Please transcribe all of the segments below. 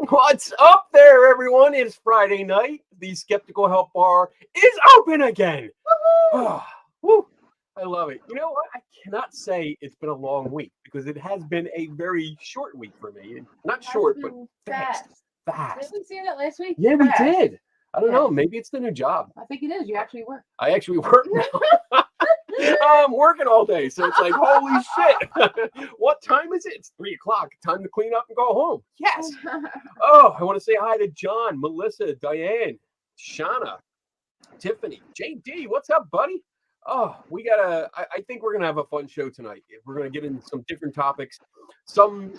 What's up there, everyone? It's Friday night. The Skeptical Help Bar is open again. Woo. I love it. You know what? I cannot say it's been a long week because it has been a very short week for me. Not short, but fast. Did we see that last week? Yeah, we did. I don't know. Maybe it's the new job. I think it is. You actually work. I actually work now. I'm working all day, so it's like, holy shit. What time is it? It's 3 o'clock. Time to clean up and go home. Yes. Oh, I want to say hi to John, Melissa, Diane, Shauna, Tiffany, JD. What's up, buddy? Oh, I think we're gonna have a fun show tonight. We're gonna get into some different topics, some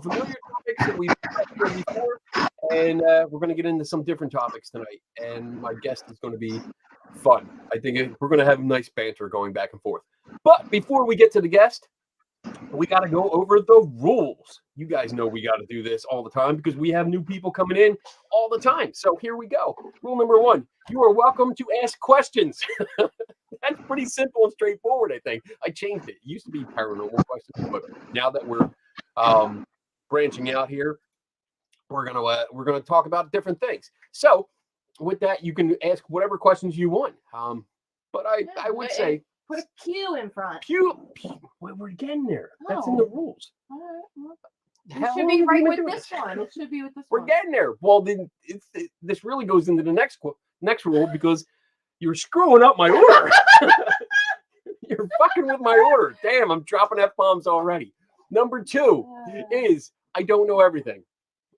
familiar topics that we've had before, and we're gonna get into some different topics tonight. And my guest is gonna be fun. I think we're gonna have nice banter going back and forth. But before we get to the guest, we got to go over the rules. You guys know we got to do this all the time because we have new people coming in all the time. So here we go. Rule number 1, you are welcome to ask questions. That's pretty simple and straightforward, I think. I changed it. It used to be paranormal questions, but now that we're branching out here, we're gonna talk about different things. So with that, you can ask whatever questions you want. But I would say put a Q in front. Q. We're getting there. That's in the rules. All right. It should be right with this one. It should be with this one. We're getting there. Well, then this really goes into the next rule because you're screwing up my order. You're fucking with my order. Damn, I'm dropping F-bombs already. Number 2 is I don't know everything.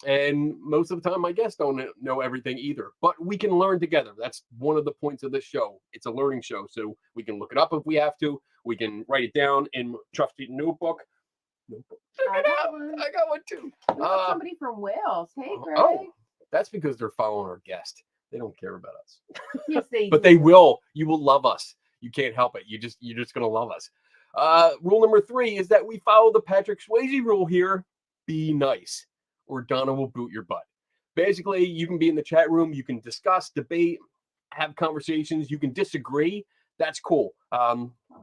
And most of the time, my guests don't know everything either. But we can learn together. That's one of the points of this show. It's a learning show. So we can look it up if we have to. We can write it down in trusty notebook. I got one too. Somebody from Wales. Hey, Greg. Oh, that's because they're following our guest. They don't care about us. Yes, they But do. they will. You will love us. You can't help it. You're just gonna love us. Rule number 3 is that we follow the Patrick Swayze rule here. Be nice, or Donna will boot your butt. Basically, you can be in the chat room. You can discuss, debate, have conversations. You can disagree. That's cool.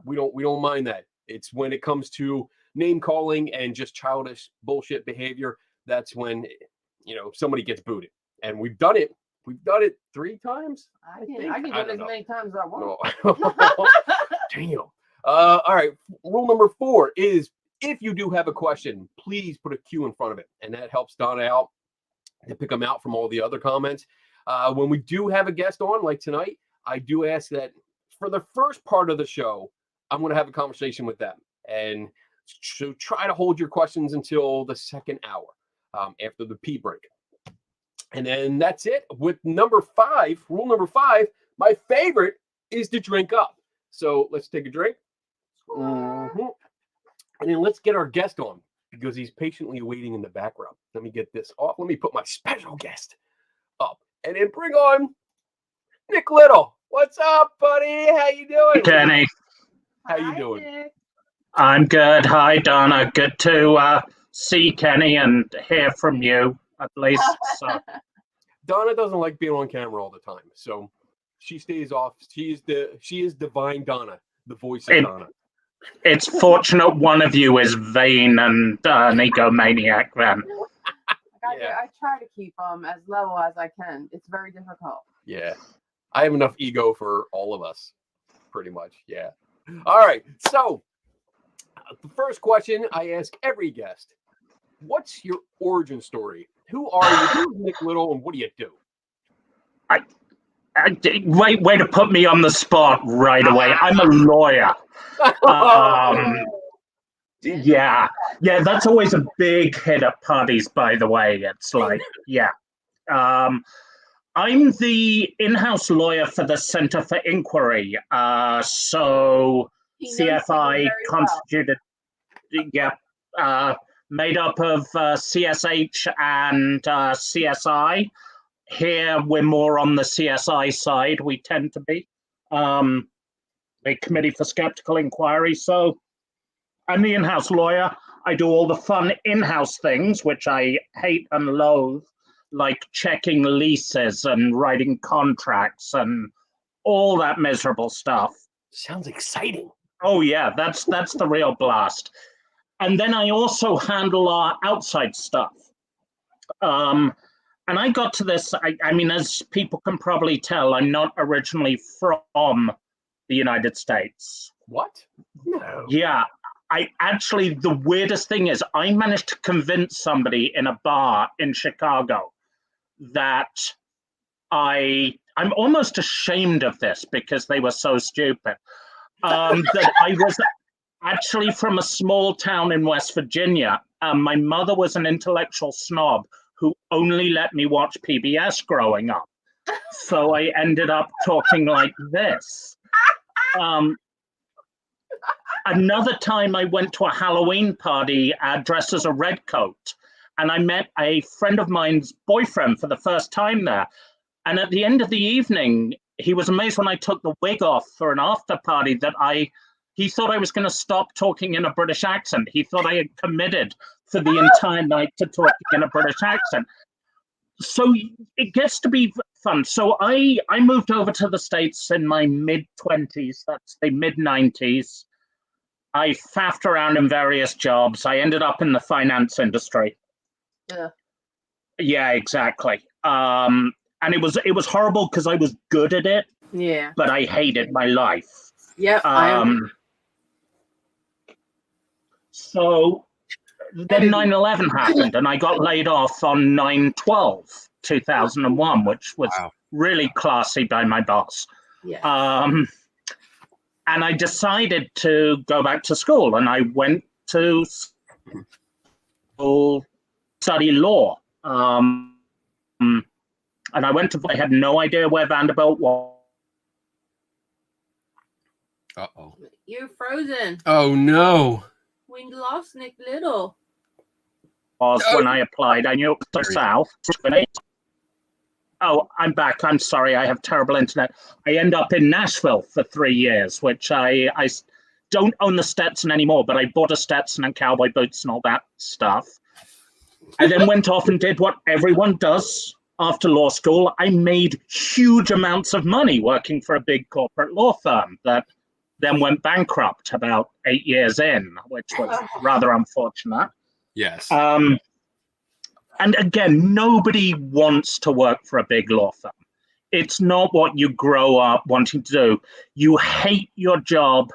We don't mind that. It's when it comes to name calling and just childish bullshit behavior. That's when somebody gets booted. And we've done it. We've done it 3 times. I can do it as many times as I want. No. Damn. All right. Rule number 4 is if you do have a question, please put a Q in front of it. And that helps Donna out to pick them out from all the other comments. When we do have a guest on, like tonight, I do ask that for the first part of the show, I'm going to have a conversation with them. And so try to hold your questions until the second hour after the pee break. And then that's it. With number 5, rule number 5, my favorite is to drink up. So let's take a drink. Mm-hmm. And then let's get our guest on because he's patiently waiting in the background. Let me get this off. Let me put my special guest up and then bring on Nick Little. What's up, buddy? How you doing? Kenny. How you doing? Nick. I'm good. Hi, Donna. Good to see Kenny and hear from you, at least. So. Donna doesn't like being on camera all the time, so she stays off. She is divine Donna, the voice of Donna. It's fortunate one of you is vain and an egomaniac then. I try to keep them as level as I can. It's very difficult. Yeah. I have enough ego for all of us, pretty much. Yeah. All right. So the first question I ask every guest, what's your origin story? Who are you? Who's Nick Little and what do you do? Way to put me on the spot right away. I'm a lawyer. Yeah, that's always a big hit at parties, by the way. It's like, yeah. I'm the in-house lawyer for the Center for Inquiry. So CFI constituted, made up of CSH and CSI. Here, we're more on the CSI side. We tend to be a Committee for Skeptical Inquiry. So I'm the in-house lawyer. I do all the fun in-house things, which I hate and loathe, like checking leases and writing contracts and all that miserable stuff. Sounds exciting. Oh, yeah, that's the real blast. And then I also handle our outside stuff. And I got to this, I mean, as people can probably tell, I'm not originally from the United States. What? No. Yeah, I actually, the weirdest thing is I managed to convince somebody in a bar in Chicago that I'm almost ashamed of this because they were so stupid, that I was actually from a small town in West Virginia. My mother was an intellectual snob who only let me watch PBS growing up. So I ended up talking like this. Another time I went to a Halloween party dressed as a redcoat, and I met a friend of mine's boyfriend for the first time there. And at the end of the evening, he was amazed when I took the wig off for an after party that he thought I was going to stop talking in a British accent. He thought I had committed for the entire night to talking in a British accent. So it gets to be fun. So I moved over to the States in my mid-20s, that's the mid-90s. I faffed around in various jobs. I ended up in the finance industry. Yeah. Yeah, exactly. And it was horrible because I was good at it. Yeah. But I hated my life. Yep. So then 9/11 happened, and I got laid off on 9/12/2001, which was really classy by my boss. Yeah. And I decided to go back to school, and I went to school, study law. And I had no idea where Vanderbilt was. Uh-oh. You're frozen. Oh, no. We lost Nick Little. When I applied, I knew it was the South. Oh, I'm back. I'm sorry. I have terrible internet. I end up in Nashville for 3 years, which I don't own the Stetson anymore, but I bought a Stetson and cowboy boots and all that stuff. I then went off and did what everyone does after law school. I made huge amounts of money working for a big corporate law firm that then went bankrupt about 8 years in, which was rather unfortunate. Yes. And again, nobody wants to work for a big law firm. It's not what you grow up wanting to do. You hate your job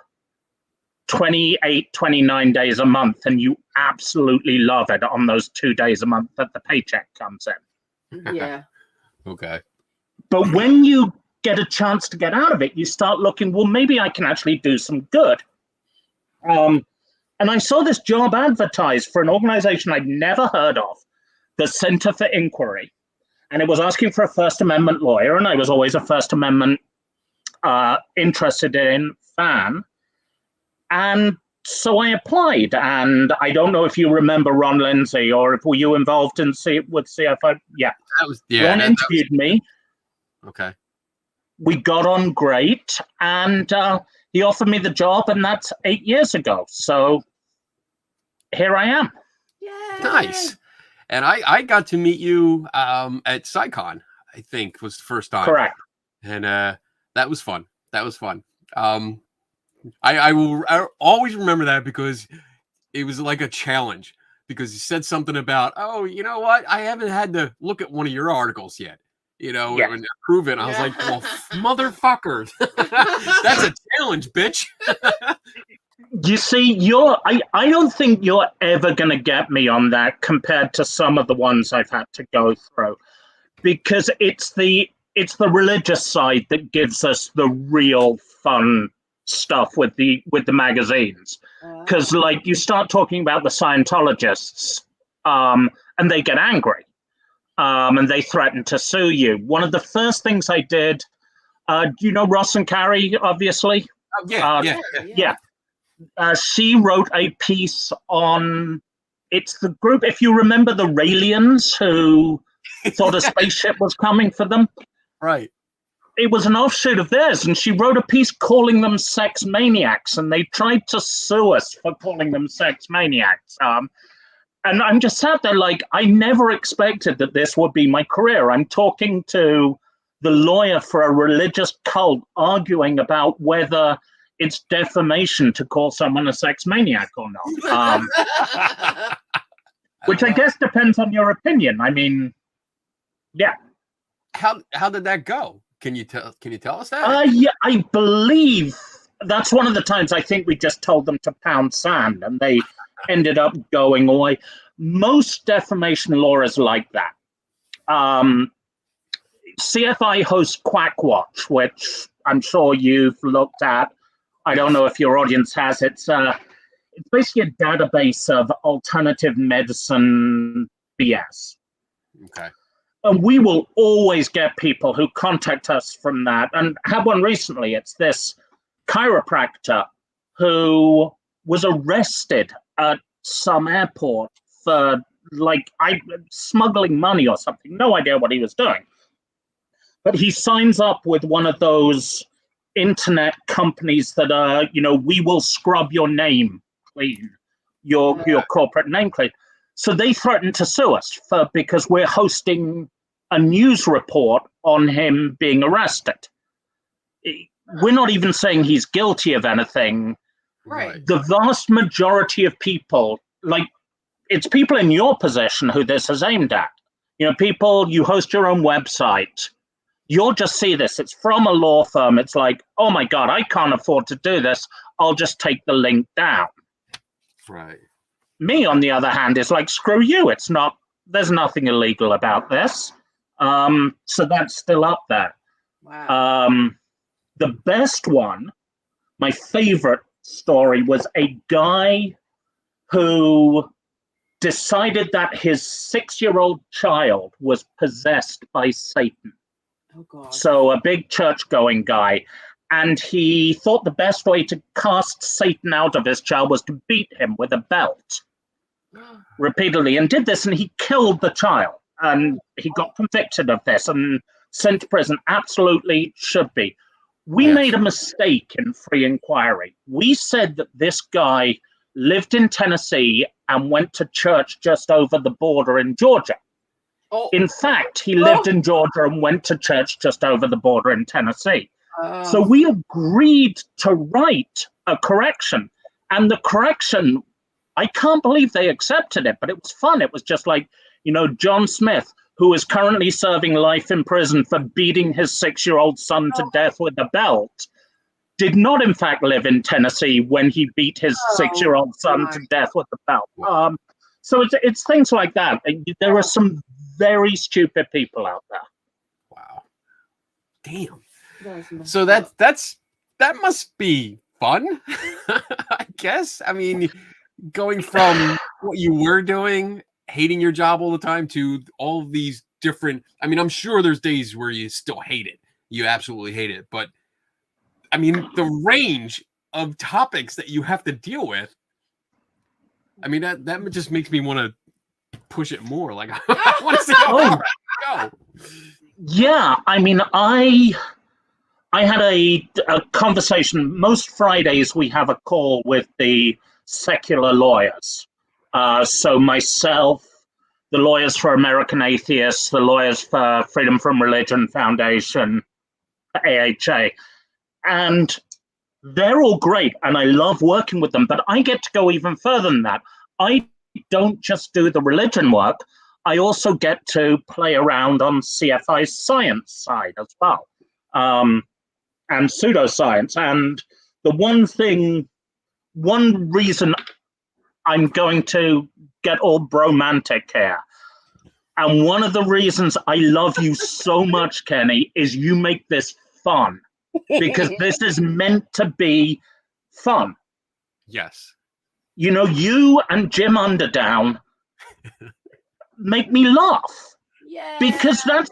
28, 29 days a month, and you absolutely love it on those 2 days a month that the paycheck comes in. Yeah. Okay. But when you get a chance to get out of it, you start looking, well, maybe I can actually do some good. And I saw this job advertised for an organization I'd never heard of, the Center for Inquiry. And it was asking for a First Amendment lawyer, and I was always a First Amendment interested in fan. And so I applied, and I don't know if you remember Ron Lindsay, or if were you involved with CFI? Yeah. Ron interviewed me. Okay. We got on great, and he offered me the job, and that's 8 years ago. So here I am. Yay. Nice. And I got to meet you at SciCon, I think, was the first time. Correct. And that was fun. That was fun. I will always remember that because it was like a challenge, because you said something about, oh, you know what? I haven't had to look at one of your articles yet, and prove it. And I was like, well, motherfucker, that's a challenge, bitch. You see, I don't think you're ever going to get me on that compared to some of the ones I've had to go through, because it's the religious side that gives us the real fun stuff with the magazines. Because like you start talking about the Scientologists, and they get angry, and they threaten to sue you. One of the first things I did, do you know Ross and Carrie, obviously? Yeah. She wrote a piece on, it's the group, if you remember the Raelians who thought a spaceship was coming for them. Right. It was an offshoot of theirs, and she wrote a piece calling them sex maniacs, and they tried to sue us for calling them sex maniacs. And I'm just sat there like, I never expected that this would be my career. I'm talking to the lawyer for a religious cult arguing about whether it's defamation to call someone a sex maniac or not. Which I guess depends on your opinion. I mean, Yeah. How did that go? Can you tell us that? Yeah, I believe that's one of the times I think we just told them to pound sand and they ended up going away. Most defamation law is like that. CFI hosts Quackwatch, which I'm sure you've looked at. I don't know if your audience has. It's basically a database of alternative medicine BS. Okay. And we will always get people who contact us from that. And had one recently. It's this chiropractor who was arrested at some airport for smuggling money or something. No idea what he was doing. But he signs up with one of those internet companies that are, we will scrub your name clean, your corporate name clean. So they threatened to sue us because we're hosting a news report on him being arrested. We're not even saying he's guilty of anything. Right. The vast majority of people, it's people in your position who this is aimed at. People, you host your own website. You'll just see this. It's from a law firm. It's like, oh my God, I can't afford to do this. I'll just take the link down. Right. Me, on the other hand, is like, screw you. There's nothing illegal about this. So that's still up there. Wow. The best one, my favorite story, was a guy who decided that his 6-year-old child was possessed by Satan. Oh God. So a big church-going guy. And he thought the best way to cast Satan out of his child was to beat him with a belt repeatedly, and did this, and he killed the child. And he got convicted of this and sent to prison. Absolutely should be. We made a mistake in free inquiry. We said that this guy lived in Tennessee and went to church just over the border in Georgia. Oh. In fact, he lived in Georgia and went to church just over the border in Tennessee. So we agreed to write a correction. And the correction, I can't believe they accepted it, but it was fun. It was just like, John Smith, who is currently serving life in prison for beating his 6-year-old son to death with a belt, did not, in fact, live in Tennessee when he beat his 6-year-old son to death with a belt. So it's things like that. There are some very stupid people out there. Wow. Damn. So that must be fun, I guess. I mean, going from what you were doing, hating your job all the time, to all of these different. I mean, I'm sure there's days where you still hate it. You absolutely hate it. But I mean, the range of topics that you have to deal with. I mean, that just makes me want to push it more. Like, I want to see how far I can go. Yeah, I mean, I had a conversation. Most Fridays we have a call with the secular lawyers. So myself, the Lawyers for American Atheists, the Lawyers for Freedom from Religion Foundation, AHA. And they're all great, and I love working with them, but I get to go even further than that. I don't just do the religion work. I also get to play around on CFI's science side as well, and pseudoscience. And the one reason I'm going to get all bromantic here, and one of the reasons I love you so much, Kenny, is you make this fun, because this is meant to be fun. Yes. You and Jim Underdown make me laugh. Yeah. Because that's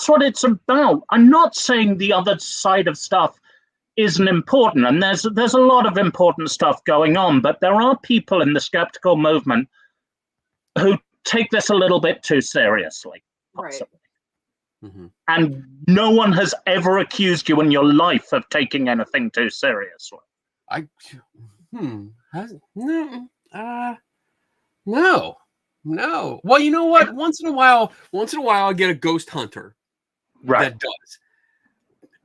what it's about. I'm not saying the other side of stuff isn't important, and there's a lot of important stuff going on, but there are people in the skeptical movement who take this a little bit too seriously, possibly. Right. Mm-hmm. And no one has ever accused you in your life of taking anything too seriously. No. Well, you know what? Once in a while, I get a ghost hunter that does,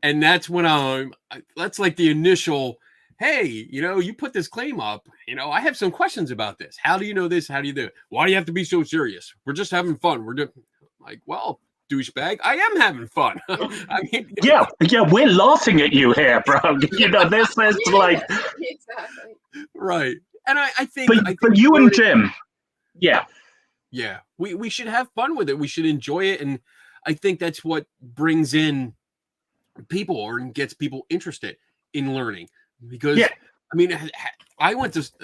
and that's when that's like the initial hey, you put this claim up. I have some questions about this. How do you know this? How do you do it? Why do you have to be so serious? We're just having fun. We're just like, well, douchebag, I am having fun. I mean, yeah, we're laughing at you here, bro. This is like Exactly. right. And I think, but you and Jim, yeah, we should have fun with it. We should enjoy it, and I think that's what brings in people or gets people interested in learning. Because I mean,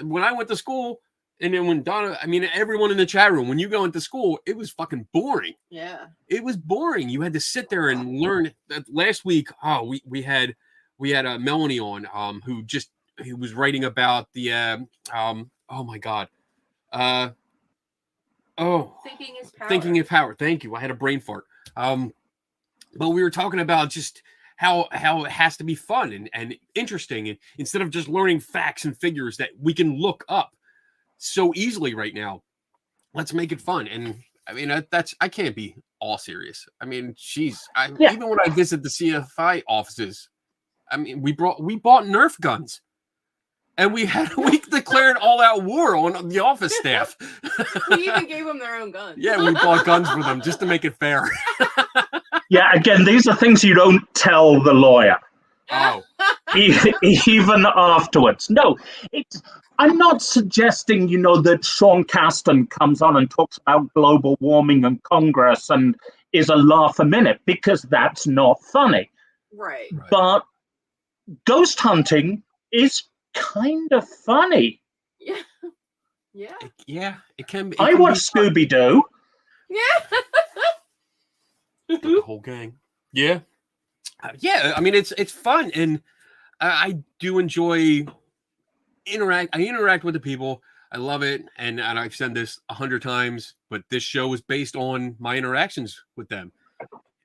when I went to school, and then when Donna, I mean, everyone in the chat room, when you go into school, it was fucking boring. Yeah, it was boring. You had to sit there and learn. Last week, we had Melanie on, who was writing about the oh my god, thinking is power. Thinking is power. Thank you. I had a brain fart. But we were talking about just how it has to be fun and interesting, and instead of just learning facts and figures that we can look up so easily right now, let's make it fun. And I mean, I can't be all serious. I mean, even when I visit the CFI offices, I mean, we bought Nerf guns, and we declared all-out war on the office staff. We even gave them their own guns. Yeah, we bought guns for them just to make it fair. Yeah, again, these are things you don't tell the lawyer. Oh. Even afterwards. No, I'm not suggesting, that Sean Caston comes on and talks about global warming and Congress and is a laugh a minute, because that's not funny. Right. But ghost hunting is kind of funny. Yeah. Yeah. It can be. I watch Scooby-Doo. Yeah. The whole gang. Yeah. I mean, it's fun, and I do enjoy I interact with the people. I love it, and I've said this 100 times, but this show is based on my interactions with them.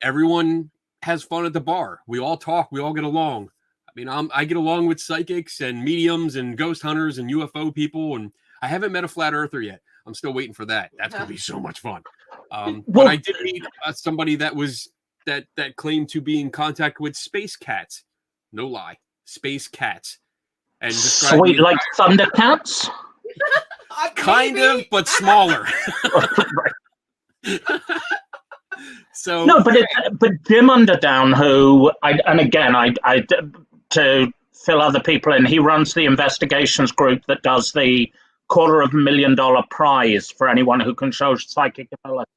Everyone has fun at the bar. We all talk. We all get along. I mean, I get along with psychics and mediums and ghost hunters and UFO people, and I haven't met a flat earther yet. I'm still waiting for that. That's gonna be so much fun. But I did meet somebody that was that claimed to be in contact with space cats. No lie, space cats. And sweet, like Thundercats. Kind of, but smaller. So no, but Jim Underdown, who I to fill other people in, he runs the investigations group that does the $250,000 prize for anyone who can show psychic ability.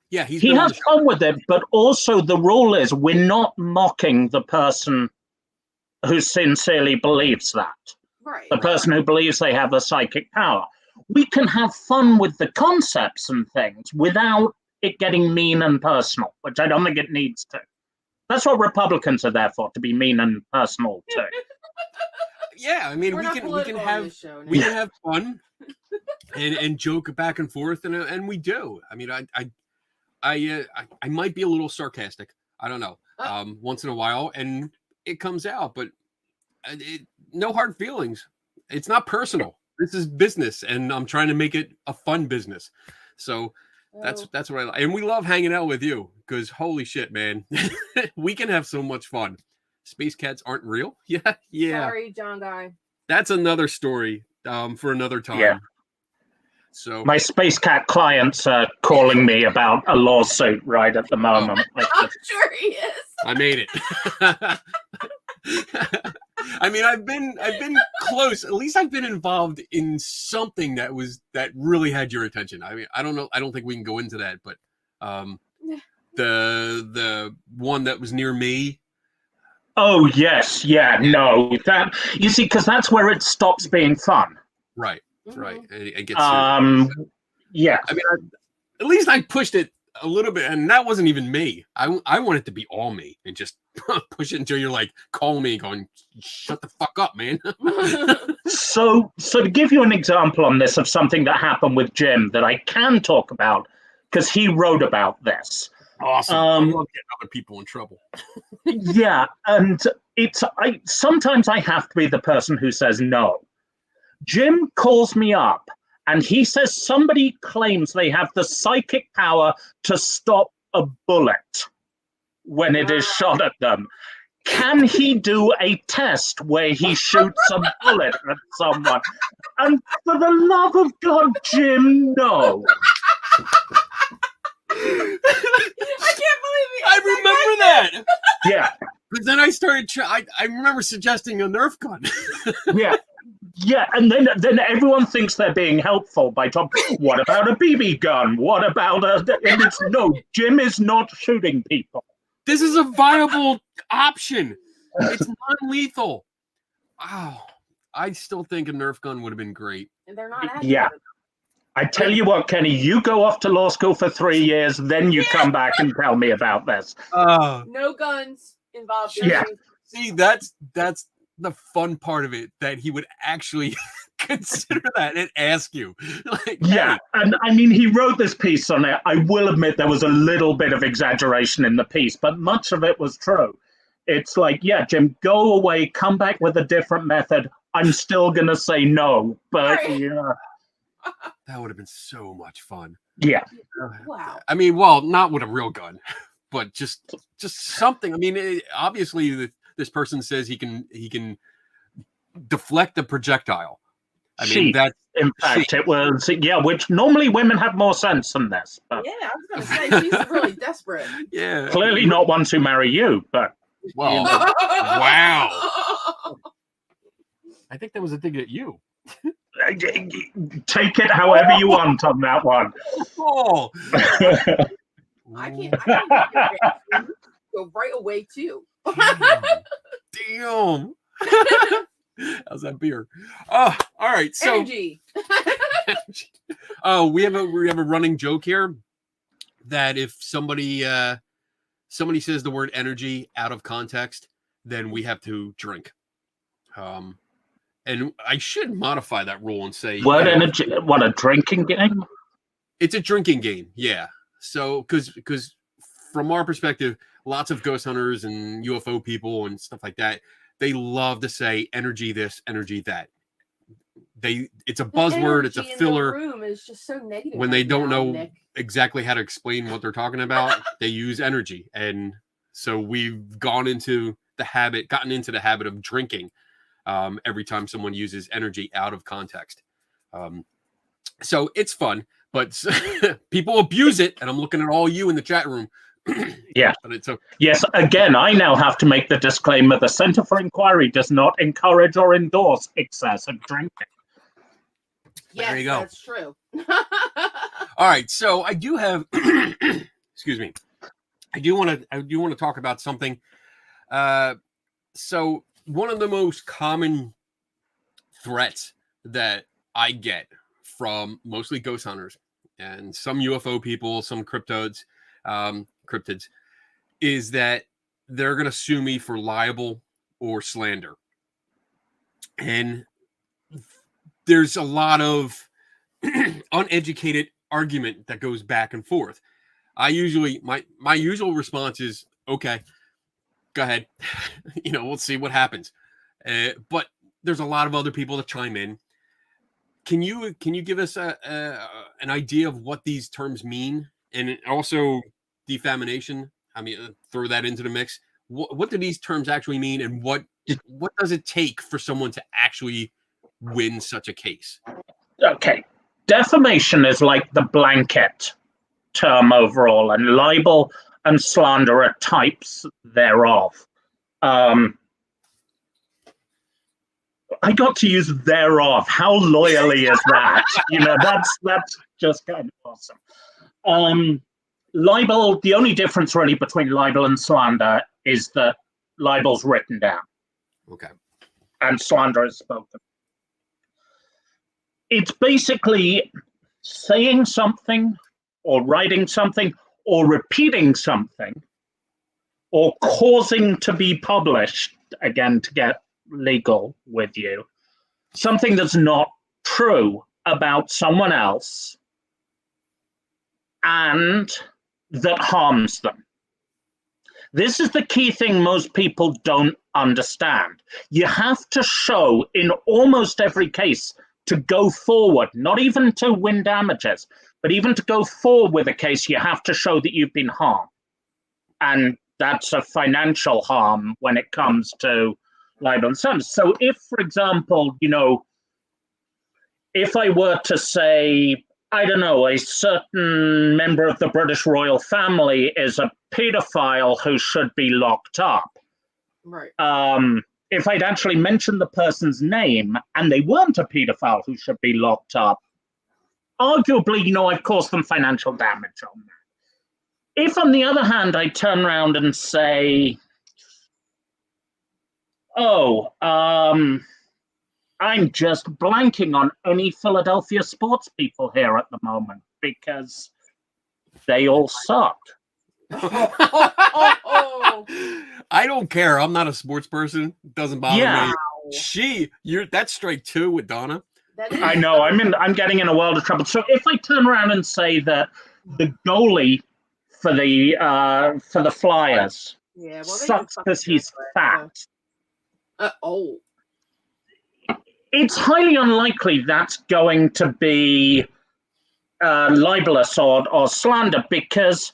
Yeah, he has fun with it, but also the rule is we're not mocking the person who sincerely believes that. Right. The person who believes they have a psychic power. We can have fun with the concepts and things without it getting mean and personal, which I don't think it needs to. That's what Republicans are there for, to be mean and personal too. Yeah, I mean, we can have fun and joke back and forth, and we do. I mean, I might be a little sarcastic. I don't know. Once in a while, and it comes out, but no hard feelings. It's not personal. This is business, and I'm trying to make it a fun business. So that's what I like. And we love hanging out with you, because holy shit, man, we can have so much fun. Space cats aren't real. Yeah. Sorry, John Guy. That's another story for another time. Yeah. So my space cat clients are calling me about a lawsuit right at the moment. I'm sure he is. I made it. I mean, I've been close. At least I've been involved in something that really had your attention. I mean, I don't know. I don't think we can go into that, but the one that was near me. Oh yes, yeah, no, that you see, because that's where it stops being fun. Right, right. It gets yeah. I mean, at least I pushed it a little bit, and that wasn't even me. I want it to be all me, and just push it until you're like, call me, going, shut the fuck up, man. So to give you an example on this of something that happened with Jim that I can talk about, because he wrote about this. Awesome. I love getting other people in trouble. Yeah, and sometimes I have to be the person who says no. Jim calls me up and he says somebody claims they have the psychic power to stop a bullet when it is shot at them. can he do a test where he shoots a bullet at someone? And for the love of God, Jim, no. I can't believe it. I remember that. Yeah. But then I started. I remember suggesting a Nerf gun. Yeah. Yeah, and then everyone thinks they're being helpful by talking. What about a BB gun? What about a? And it's no. Jim is not shooting people. This is a viable option. It's non-lethal. Wow. I still think a Nerf gun would have been great. And they're not. Yeah. I tell you what, Kenny, you go off to law school for 3 years, then you come back and tell me about this. No guns involved. Yeah. See, that's the fun part of it, that he would actually consider that and ask you. Like, Yeah, hey. and I mean, he wrote this piece on it. I will admit there was a little bit of exaggeration in the piece, but much of it was true. It's like, yeah, Jim, go away, come back with a different method. I'm still going to say no, but yeah. That would have been so much fun. Yeah. Wow. I mean, well, not with a real gun, but just something. I mean, obviously, this person says he can deflect the projectile. I mean, that's in fact, it was, yeah, which normally women have more sense than this. But Yeah, I was going to say, she's really desperate. yeah. clearly not ones who marry you, but. Well, wow. I think that was a dig at you. Take it however you want on that one. Oh. I can't get your reaction. Go right away, too. Damn. How's that beer? Oh, all right. So Energy. we have a running joke here that if somebody says the word energy out of context, then we have to drink. And I should modify that rule and say Energy? What, a drinking game? It's a drinking game, yeah. So because from our perspective, lots of ghost hunters and UFO people and stuff like that, they love to say energy this, energy that. It's a buzzword, it's a filler. In the room is just so negative when they don't know Nick. exactly how to explain what they're talking about, they use energy. And so we've gotten into the habit of drinking every time someone uses energy out of context. So it's fun, but people abuse it. And I'm looking at all you in the chat room. Yeah. But it's a, Yes, again, I now have to make the disclaimer: the Center for Inquiry does not encourage or endorse excessive drinking. Yes, there you go. That's true. all right. So I do have, excuse me. I do want to talk about something. So one of the most common threats that I get from mostly ghost hunters and some UFO people, some cryptids, is that they're going to sue me for libel or slander. And there's a lot of uneducated argument that goes back and forth. My usual response is, okay, go ahead. We'll see what happens. But there's a lot of other people that chime in. Can you give us an idea of what these terms mean? And also defamation. I mean, throw that into the mix. What do these terms actually mean, and what does it take for someone to actually win such a case? Okay, defamation is like the blanket term overall, and libel and slander are types thereof. I got to use thereof. How loyally is that? That's just kind of awesome. Libel, the only difference really between libel and slander is that libel's written down. Okay. And slander is spoken. It's basically saying something or writing something or repeating something or causing to be published, again, to get legal with you, something that's not true about someone else and that harms them. This is the key thing most people don't understand. You have to show in almost every case to go forward, not even to win damages, but even to go forward with a case, you have to show that you've been harmed. And that's a financial harm when it comes to libel and slander. So if, for example, if I were to say, I don't know, a certain member of the British royal family is a pedophile who should be locked up. Right. If I'd actually mentioned the person's name and they weren't a pedophile who should be locked up, arguably, I've caused them financial damage on that. If, on the other hand, I turn around and say, I'm just blanking on any Philadelphia sports people here at the moment because they all suck. I don't care. I'm not a sports person. It doesn't bother me. That's strike 2 with Donna. I know. I'm getting in a world of trouble. So if I turn around and say that the goalie for the Flyers sucks because he's fat, it's highly unlikely that's going to be libelous or slander because,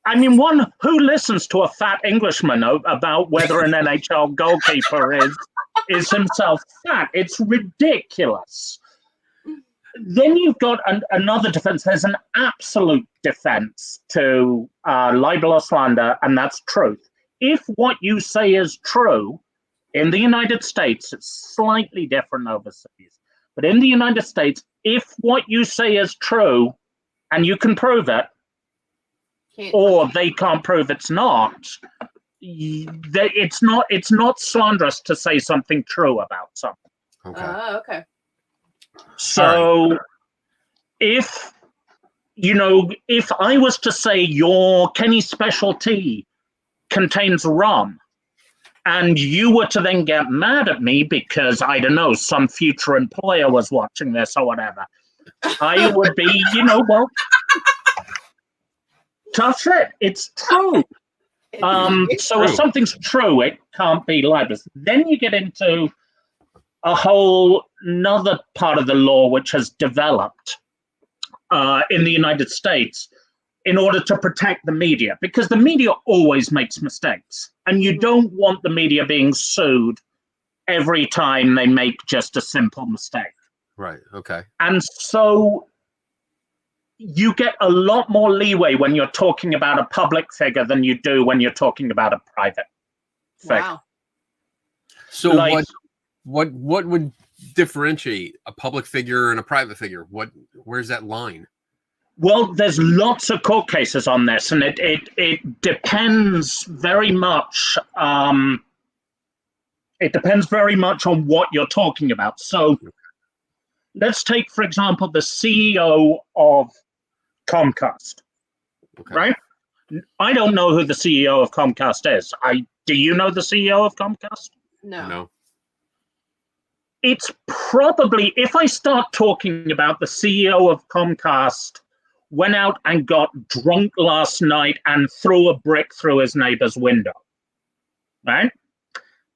who listens to a fat Englishman about whether an NHL goalkeeper is himself fat? It's ridiculous. Then you've got another defense. There's an absolute defense to libel or slander, and that's truth. If what you say is true, in the United States, it's slightly different overseas. But in the United States, if what you say is true and you can prove it, or they can't prove it's not, it's not slanderous to say something true about something. Okay. Okay. So if I was to say your Kenny special tea contains rum, and you were to then get mad at me because, I don't know, some future employer was watching this or whatever, I would be, well, tough shit. It's true. So if something's true, it can't be libelous. Then you get into a whole another part of the law which has developed in the United States in order to protect the media, because the media always makes mistakes, and you don't want the media being sued every time they make just a simple mistake. Right. Okay. And so you get a lot more leeway when you're talking about a public figure than you do when you're talking about a private figure. Wow. So what would differentiate a public figure and a private figure? Where's that line? Well, there's lots of court cases on this, and it depends very much. It depends very much on what you're talking about. So let's take, for example, the CEO of Comcast. Okay. Right? I don't know who the CEO of Comcast is. Do you know the CEO of Comcast? No. It's probably, if I start talking about the CEO of Comcast went out and got drunk last night and threw a brick through his neighbor's window, right?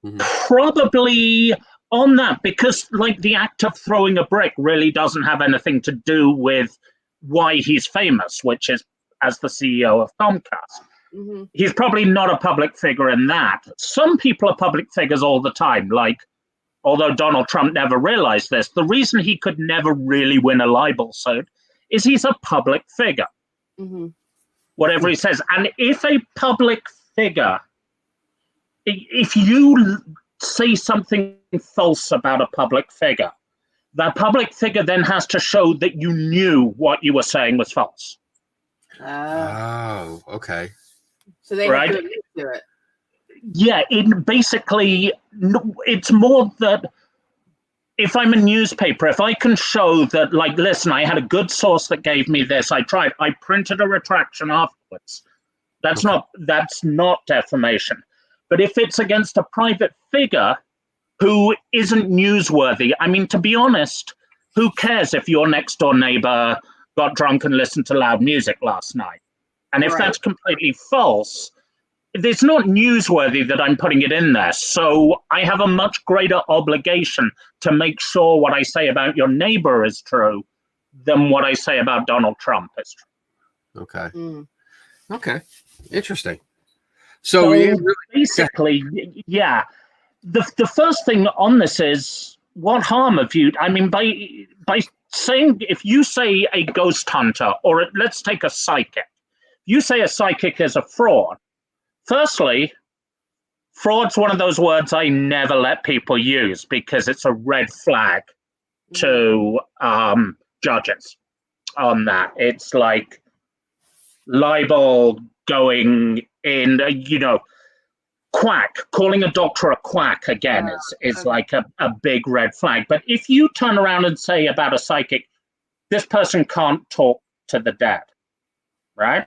Mm-hmm. Probably on that, because the act of throwing a brick really doesn't have anything to do with why he's famous, which is as the CEO of Comcast. Mm-hmm. He's probably not a public figure in that. Some people are public figures all the time, although Donald Trump never realized this, the reason he could never really win a libel suit is he's a public figure. Mm-hmm. Whatever he says. And if a public figure, if you say something false about a public figure, that public figure then has to show that you knew what you were saying was false. Oh, okay. So they have to admit to it. Yeah, it's more that if I'm a newspaper, if I can show that, listen, I had a good source that gave me this, I printed a retraction afterwards. That's not defamation. But if it's against a private figure who isn't newsworthy, to be honest, who cares if your next door neighbor got drunk and listened to loud music last night? And if that's completely false, it's not newsworthy that I'm putting it in there. So I have a much greater obligation to make sure what I say about your neighbor is true than what I say about Donald Trump is true. Okay. Okay. Interesting. So it really, basically, yeah. The first thing on this is, what harm have you? I mean, by saying, if you say a ghost hunter, or let's take a psychic, you say a psychic is a fraud. Firstly, fraud's one of those words I never let people use because it's a red flag to judges on that. It's like libel going in, quack, calling a doctor a quack again is like a big red flag. But if you turn around and say about a psychic, this person can't talk to the dead, right?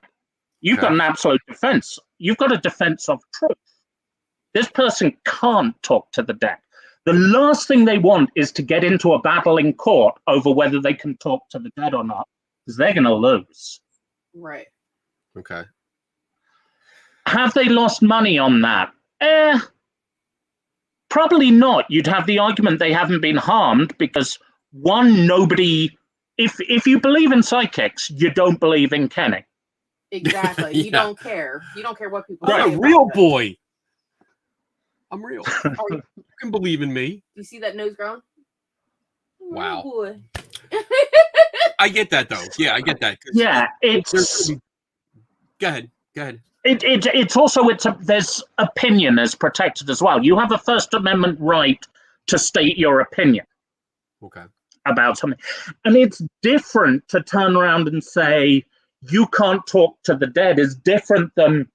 You've got an absolute defense. You've got a defense of truth. This person can't talk to the dead. The last thing they want is to get into a battle in court over whether they can talk to the dead or not, because they're going to lose. Right. okay. Have they lost money on that? Probably not. You'd have the argument they haven't been harmed because, one, nobody... If you believe in psychics, you don't believe in Kenny. Exactly. Yeah. You don't care. You don't care what people I'm say. a real about boy. I'm real. them. Oh, You can believe in me. you see that nose growing? Wow. Oh, boy. I get that though. Yeah, I get that. 'Cause Yeah, Go ahead. Go ahead. it's also there's opinion is protected as well. You have a First Amendment right to state your opinion Okay. about something, and it's different to turn around and say you can't talk to the dead. Is different than,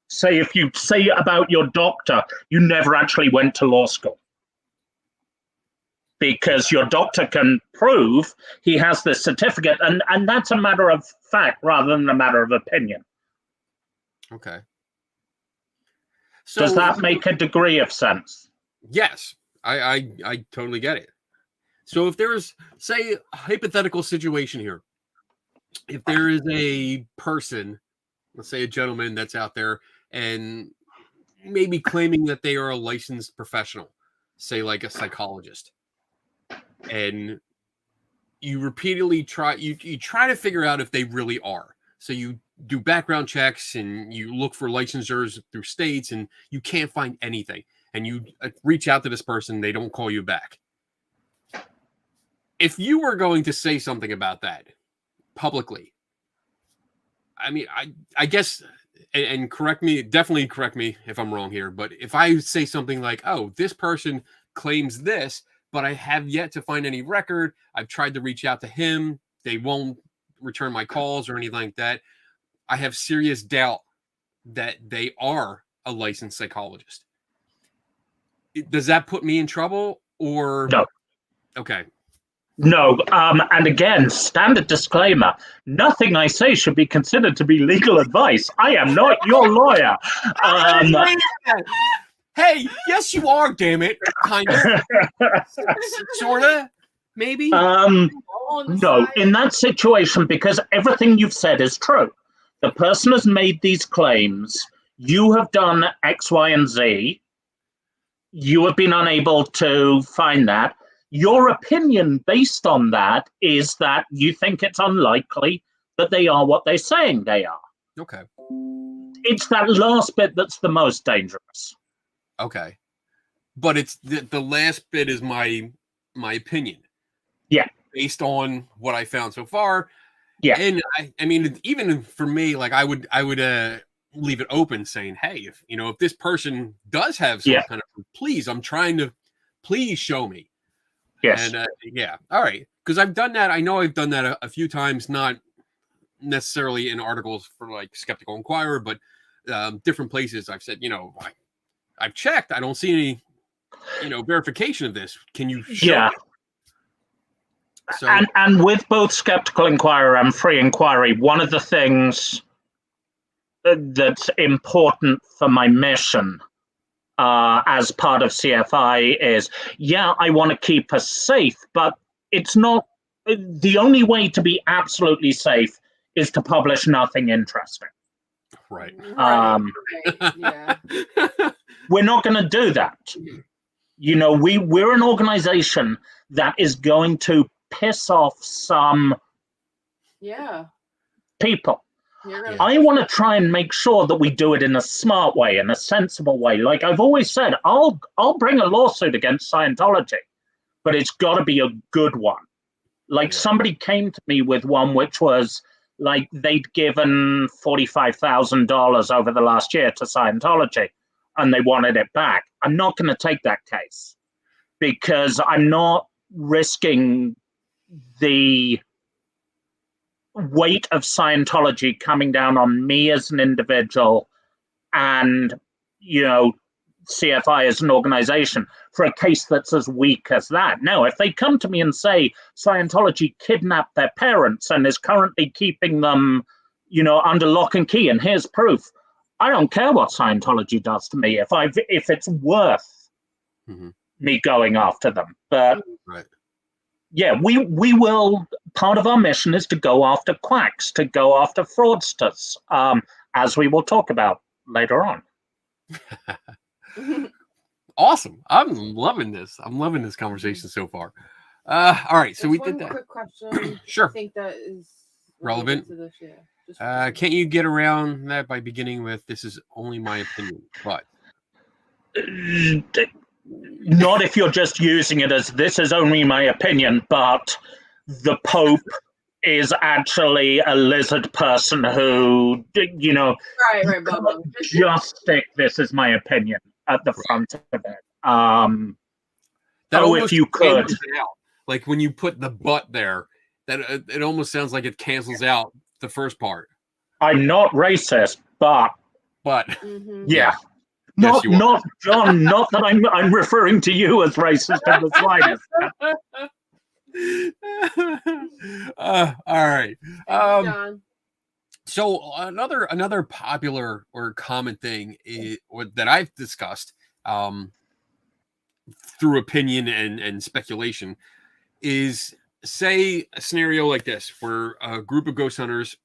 say, if you say about your doctor you never actually went to law school, because your doctor can prove he has this certificate, and that's a matter of fact rather than a matter of opinion. Okay. So Does that make a degree of sense? yes, I totally get it. So if there's, say, a hypothetical situation here, if there is a person, let's say a gentleman that's out there and maybe claiming that they are a licensed professional, say like a psychologist, and you repeatedly try to figure out if they really are. So you do background checks and you look for licensures through states and you can't find anything. And you reach out to this person, they don't call you back. If you were going to say something about that publicly, I mean, I guess, and definitely correct me if I'm wrong here, but if I say something like, oh, this person claims this, but I have yet to find any record, I've tried to reach out to him, they won't return my calls or anything like that, I have serious doubt that they are a licensed psychologist. Does that put me in trouble or No. Okay. No, and again, standard disclaimer, nothing I say should be considered to be legal advice. I am not your lawyer. Hey, yes, you are, damn it. Kind of. Sort of, maybe. No, in that situation, because everything you've said is true. The person has made these claims. You have done X, Y, and Z. You have been unable to find that. Your opinion based on that is that you think it's unlikely that they are what they're saying they are. Okay. It's that last bit that's the most dangerous. Okay. But it's the last bit is my opinion. Yeah. Based on what I found so far. Yeah. And I mean, even for me, like I would leave it open saying, hey, if this person does have some kind of, please show me. Yes. And all right, because I've done that. I know I've done that a few times, not necessarily in articles for like Skeptical Inquirer, but different places. I've said, I've checked. I don't see any, verification of this. Can you show me? So, and with both Skeptical Inquirer and Free Inquiry, one of the things that's important for my mission as part of CFI is, I want to keep us safe, but it's not the only way to be absolutely safe is to publish nothing interesting. Right. Yeah. We're not going to do that. We're an organization that is going to piss off some people. I want to try and make sure that we do it in a smart way, in a sensible way. Like I've always said, I'll bring a lawsuit against Scientology, but it's got to be a good one. Like somebody came to me with one which was like they'd given $45,000 over the last year to Scientology and they wanted it back. I'm not going to take that case because I'm not risking the weight of Scientology coming down on me as an individual and, CFI as an organization for a case that's as weak as that. No, if they come to me and say Scientology kidnapped their parents and is currently keeping them, under lock and key, and here's proof, I don't care what Scientology does to me if it's worth me going after them. But yeah, we will. Part of our mission is to go after quacks, to go after fraudsters, as we will talk about later on. Awesome. I'm loving this. I'm loving this conversation so far. All right, so we did that. Quick question. Sure. I think that is relevant to this, yeah. Can't you get around that by beginning with "This is only my opinion"? But not if you're just using it as "this is only my opinion," but the Pope is actually a lizard person who, right, just stick "this is my opinion" at the front of it. If you could, like when you put the "but" there, that it almost sounds like it cancels out the first part. I'm not racist, but yeah. Yes, not John. Not that I'm referring to you as racist in the slightest. All right. John. So another popular or common thing that I've discussed through opinion and speculation is, say, a scenario like this where a group of ghost hunters,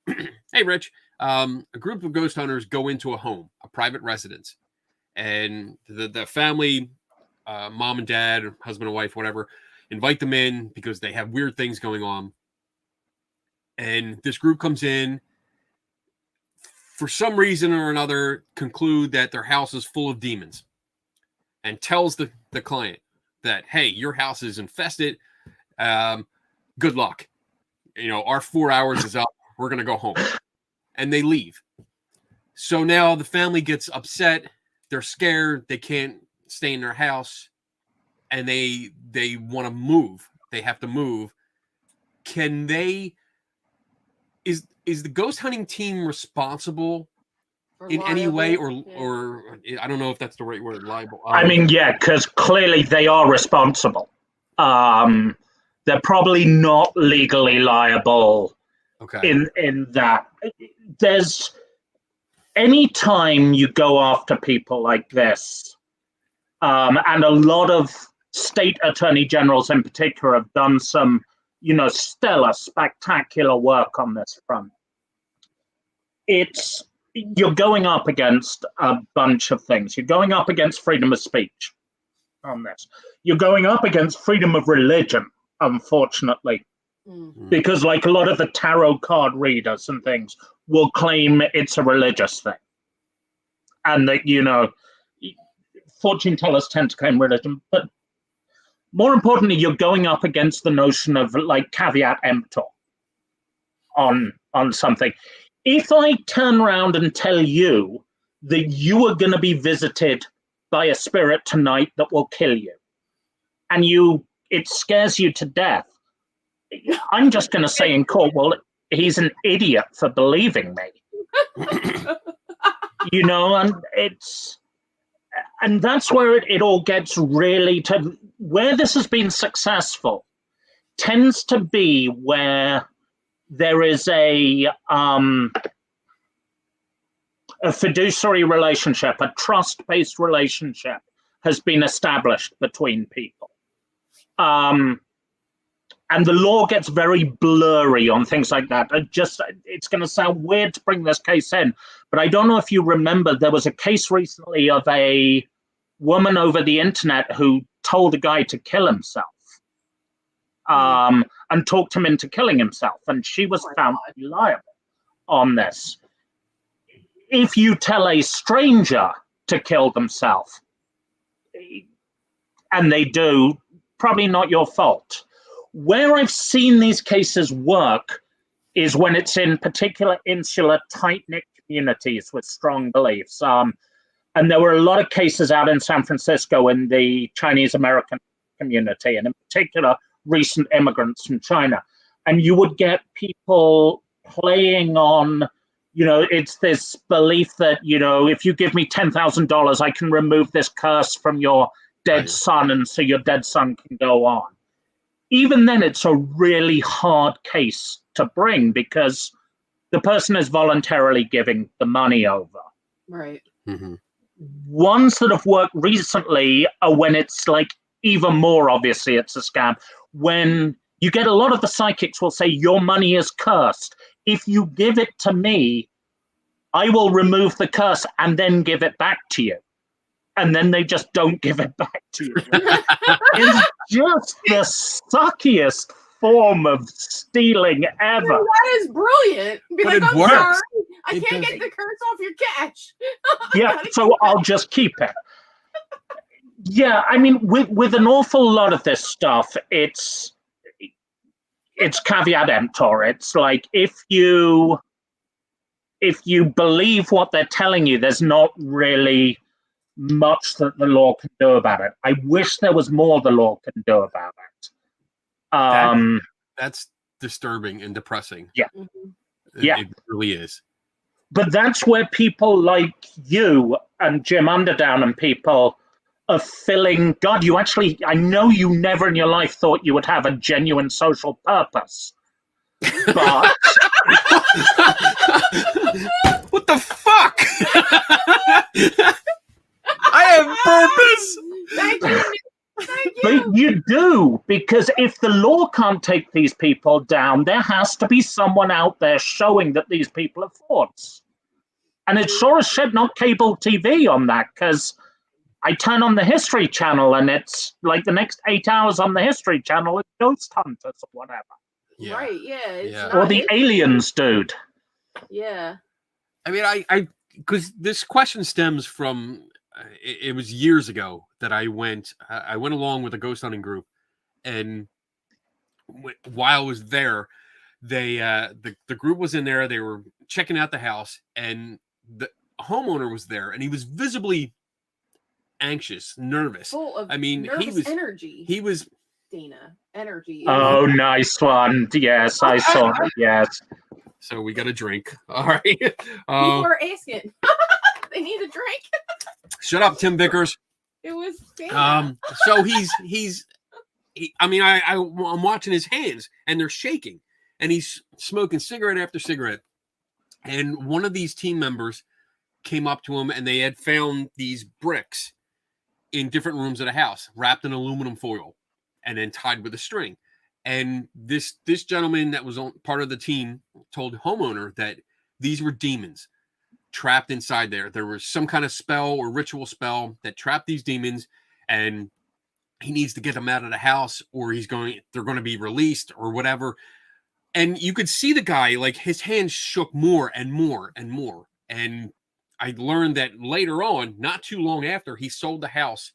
hey Rich, a group of ghost hunters go into a home, a private residence, and the family, mom and dad, husband and wife, whatever, invite them in because they have weird things going on. And this group comes in, for some reason or another, conclude that their house is full of demons and tells the client that, hey, your house is infested. Good luck. Our 4 hours is up. We're going to go home. And they leave. So now the family gets upset. They're scared. They can't stay in their house. And they want to move. They have to move. Can they... Is the ghost hunting team responsible in any way, or I don't know if that's the right word, liable? I mean, yeah, because clearly they are responsible. They're probably not legally liable. Okay. In that, there's any time you go after people like this, and a lot of state attorney generals in particular have done some, stellar, spectacular work on this front. You're going up against a bunch of things. You're going up against freedom of speech on this. You're going up against freedom of religion, unfortunately, because like a lot of the tarot card readers and things will claim it's a religious thing. And that, fortune tellers tend to claim religion, but more importantly, you're going up against the notion of like caveat emptor on something. If I turn around and tell you that you are going to be visited by a spirit tonight that will kill you, and it scares you to death, I'm just going to say in court, well, he's an idiot for believing me. And that's where it all gets really to where this has been successful tends to be where there is a fiduciary relationship, a trust-based relationship has been established between people. And the law gets very blurry on things like that. It's going to sound weird to bring this case in, but I don't know if you remember, there was a case recently of a woman over the internet who told a guy to kill himself, and talked him into killing himself, and she was found to be liable on this. if you tell a stranger to kill themselves, and they do, probably not your fault. Where I've seen these cases work is when it's in particular insular, tight-knit communities with strong beliefs. And there were a lot of cases out in San Francisco in the Chinese American community, and in particular, recent immigrants from China. And you would get people playing on, it's this belief that, if you give me $10,000, I can remove this curse from your dead son, and so your dead son can go on. Even then, it's a really hard case to bring because the person is voluntarily giving the money over. Right. Mm-hmm. Ones that have worked recently are when it's like even more obviously it's a scam. When you get a lot of the psychics will say, your money is cursed. If you give it to me, I will remove the curse and then give it back to you. And then they just don't give it back to you. It's just the suckiest form of stealing ever. That is brilliant. Be But like, it I'm works. sorry. I It can't does. get the curse off your cash. Yeah, so I'll just keep it. Yeah, I mean, with an awful lot of this stuff, it's caveat emptor. It's like if you believe what they're telling you, there's not really much that the law can do about it. I wish there was more the law can do about it. That's disturbing and depressing. Yeah. Mm-hmm. It really is. But that's where people like you and Jim Underdown and people are filling. God, I know you never in your life thought you would have a genuine social purpose. But what the fuck? I have purpose. Thank you. Thank But you. you do, because if the law can't take these people down, there has to be someone out there showing that these people are frauds. And it's sure as shit not cable TV on that, because I turn on the History Channel and it's like the next 8 hours on the History Channel is Ghost Hunters or whatever. Yeah. Right, yeah. It's Yeah. not Or the Aliens dude. Yeah. I mean, I because this question stems from it was years ago that I went along with a ghost hunting group, and while I was there, they the group was in there. They were checking out the house, and the homeowner was there, and he was visibly anxious, nervous. Full of nervous energy. He was Dana. Energy. Oh, nice one. Yes, I saw it. Yes. So we got a drink. All right. People are asking. They need a drink. Shut up, Tim Vickers. It was Dana. So I'm watching his hands and they're shaking, and he's smoking cigarette after cigarette. And one of these team members came up to him, and they had found these bricks in different rooms of the house, wrapped in aluminum foil, and then tied with a string. And this gentleman that was part of the team told homeowner that these were demons trapped inside there. There was some kind of spell or ritual spell that trapped these demons, and he needs to get them out of the house, or they're going to be released or whatever. And you could see the guy, like his hands shook more and more and more. And I learned that later on, not too long after, he sold the house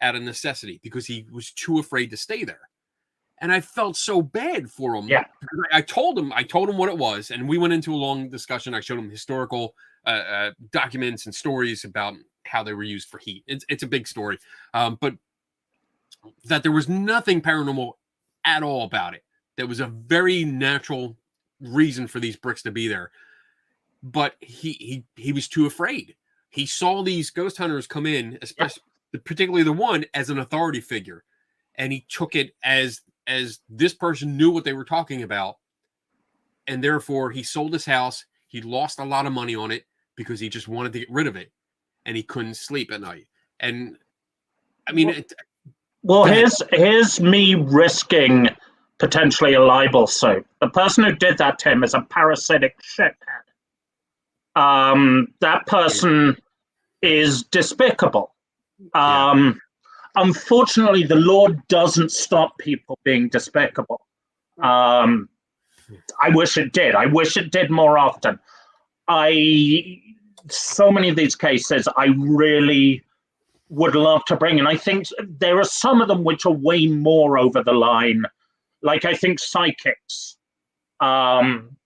out of necessity because he was too afraid to stay there. And I felt so bad for him. Yeah. I told him what it was, and we went into a long discussion. I showed him historical documents and stories about how they were used for heat. It's a big story, but that there was nothing paranormal at all about it. There was a very natural reason for these bricks to be there, but he was too afraid. He saw these ghost hunters come in, especially particularly the one, as an authority figure, and he took it as this person knew what they were talking about, and therefore he sold his house. He lost a lot of money on it because he just wanted to get rid of it, and he couldn't sleep at night. And I mean, here's me risking potentially a libel suit. The person who did that to him is a parasitic shithead. That person is despicable. Unfortunately, the law doesn't stop people being despicable. I wish it did. I wish it did more often. so many of these cases I really would love to bring. And I think there are some of them which are way more over the line. Like I think psychics,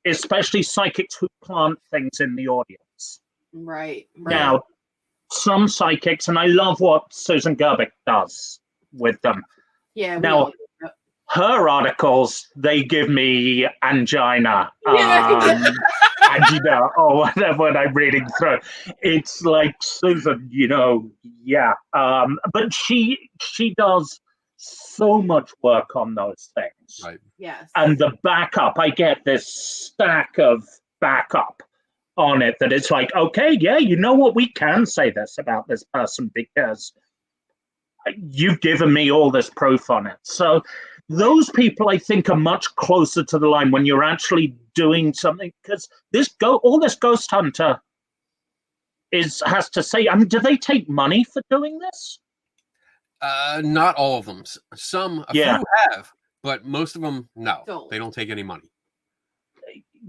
especially psychics who plant things in the audience. Right. Now, some psychics, and I love what Susan Gerbic does with them. Yeah. Now, her articles, they give me angina, angina, or whatever when I'm reading through. It's like, Susan, yeah. But she does so much work on those things. Right. Yes. And the backup, I get this stack of backup on it that it's like, okay, yeah, you know what, we can say this about this person because you've given me all this proof on it. So those people, I think, are much closer to the line when you're actually doing something, because all this ghost hunter has to say, I mean, do they take money for doing this? Not all of them. Some, a few have, but most of them, no. They don't take any money.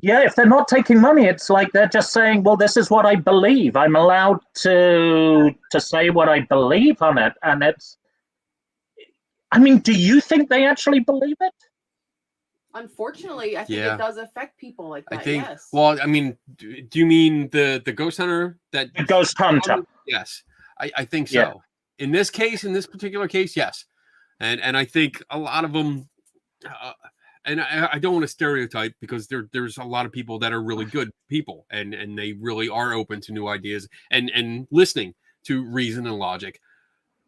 Yeah, if they're not taking money, it's like they're just saying, well, this is what I believe. I'm allowed to say what I believe on it. And I mean, do you think they actually believe it? Unfortunately, I think it does affect people like that. I think, yes. well, I mean, do you mean the ghost hunter? The ghost hunter. Yes, I think so. Yeah. In this particular case, yes. And I think a lot of them, and I don't want to stereotype, because there's a lot of people that are really good people and they really are open to new ideas and listening to reason and logic.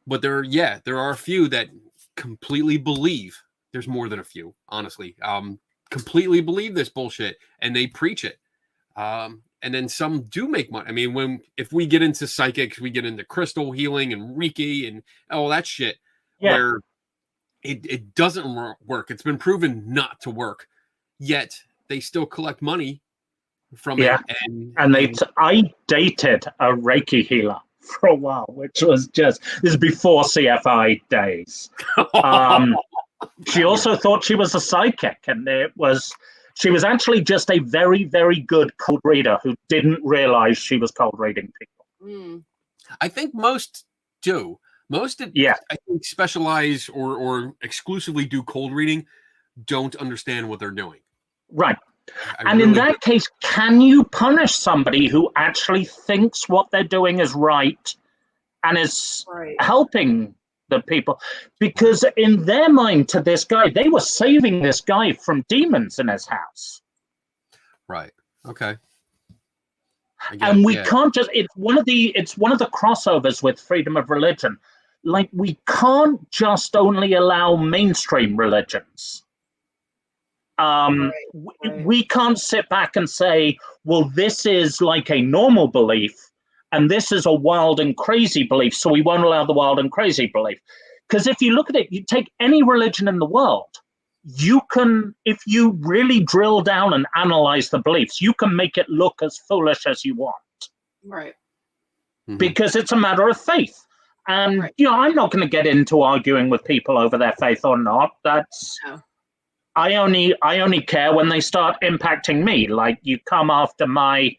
But there are a few that completely believe. There's more than a few, honestly. Completely believe this bullshit and they preach it. And then some do make money. I mean, if we get into psychics, we get into crystal healing and Reiki and all that shit, where it doesn't work. It's been proven not to work, yet they still collect money from it. I dated a Reiki healer for a while, which was this is before CFI days. She also thought she was a psychic, and she was actually just a very, very good cold reader who didn't realize she was cold reading people. I think most do. Most, I think, specialize or exclusively do cold reading, don't understand what they're doing. Right. In that case, can you punish somebody who actually thinks what they're doing is right and is helping the people? Because in their mind, to this guy, they were saving this guy from demons in his house. Right. Okay. And we can't just, it's one of the crossovers with freedom of religion. Like, we can't just only allow mainstream religions. We can't sit back and say, well, this is like a normal belief and this is a wild and crazy belief, so we won't allow the wild and crazy belief. Because if you look at it, you take any religion in the world, you can, if you really drill down and analyze the beliefs, you can make it look as foolish as you want. Right. Because it's a matter of faith. And, I'm not going to get into arguing with people over their faith or not. That's... No. I only care when they start impacting me. Like, you come after my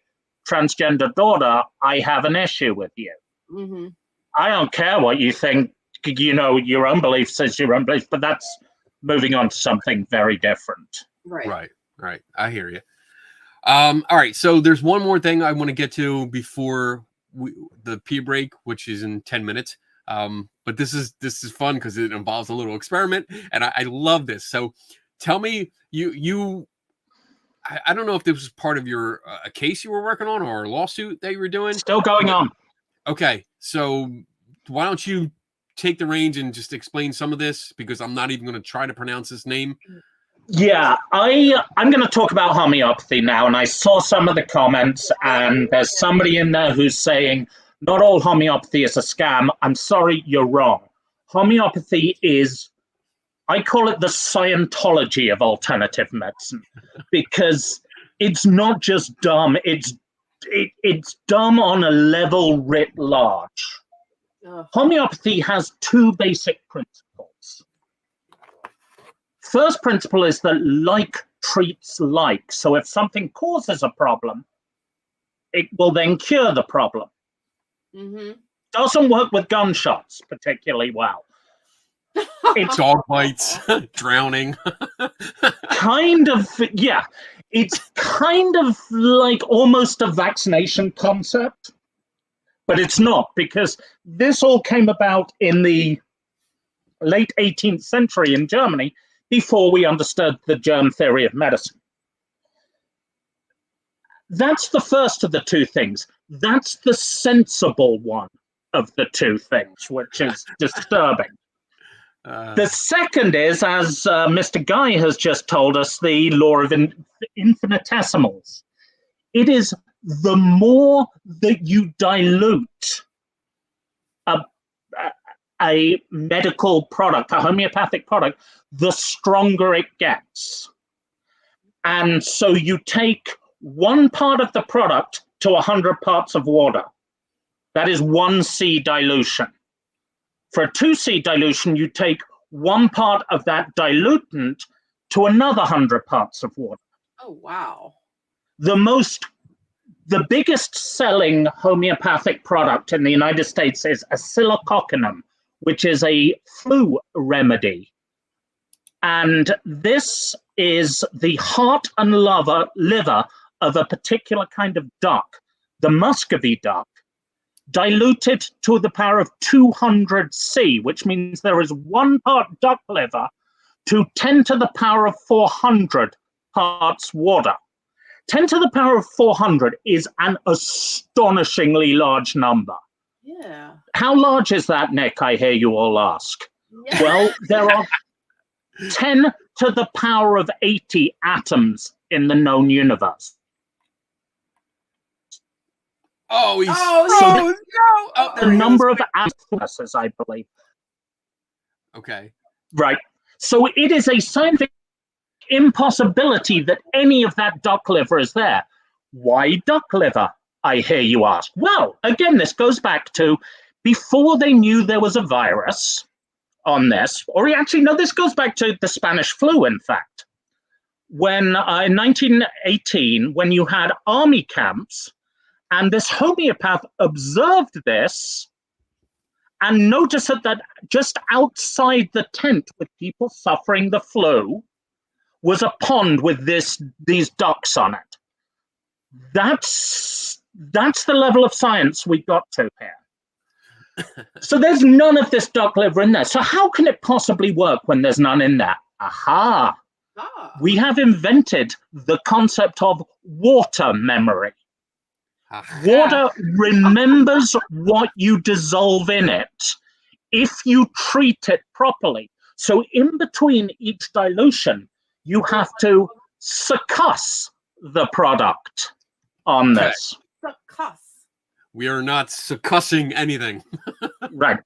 transgender daughter, I have an issue with you. Mm-hmm. I don't care what you think. Your own belief says your own belief, but that's moving on to something very different. Right. I hear you. All right. So there's one more thing I want to get to before the pee break, which is in 10 minutes. But this is fun because it involves a little experiment, and I love this. So tell me, I don't know if this was part of your a case you were working on or a lawsuit that you were doing. Still going on. Okay, so why don't you take the reins and just explain some of this, because I'm not even going to try to pronounce this name. Yeah, I'm going to talk about homeopathy now, and I saw some of the comments, and there's somebody in there who's saying, not all homeopathy is a scam. I'm sorry, you're wrong. Homeopathy is, I call it the Scientology of alternative medicine, because it's not just dumb, it's dumb on a level writ large. Homeopathy has two basic principles. First principle is that like treats like. So if something causes a problem, it will then cure the problem. Doesn't work with gunshots particularly well. It's Dog bites, drowning. kind of, yeah, it's kind of like almost a vaccination concept, but it's not, because this all came about in the late 18th century in Germany before we understood the germ theory of medicine. That's the first of the two things. That's the sensible one of the two things, which is disturbing. The second is, as Mr. Guy has just told us, the law of infinitesimals. It is the more that you dilute a medical product, a homeopathic product, the stronger it gets. And so you take 1 part of the product to 100 parts of water. That is 1C dilution. For a 2C dilution, you take 1 part of that dilutant to another 100 parts of water. Oh, wow. The biggest selling homeopathic product in the United States is acylcoccinum, which is a flu remedy. And this is the heart and liver of a particular kind of duck, the Muscovy duck, diluted to the power of 200C, which means there is 1 part duck liver to 10 to the power of 400 parts water. 10 to the power of 400 is an astonishingly large number. Yeah. How large is that, Nick? I hear you all ask. Yeah. Well, there are 10 to the power of 80 atoms in the known universe. Oh, he's the number of atoms, I believe. Okay. Right. So it is a scientific impossibility that any of that duck liver is there. Why duck liver, I hear you ask? Well, again, this goes back to before they knew there was a virus on this, or actually, no, this goes back to the Spanish flu, in fact. When in 1918, when you had army camps, and this homeopath observed this and noticed that just outside the tent with people suffering the flu was a pond with these ducks on it. That's the level of science we got to here. So there's none of this duck liver in there. So how can it possibly work when there's none in there? Aha! We have invented the concept of water memory. Water remembers what you dissolve in it if you treat it properly. So in between each dilution, you have to succuss the product on this. Succuss. We are not succussing anything. Right.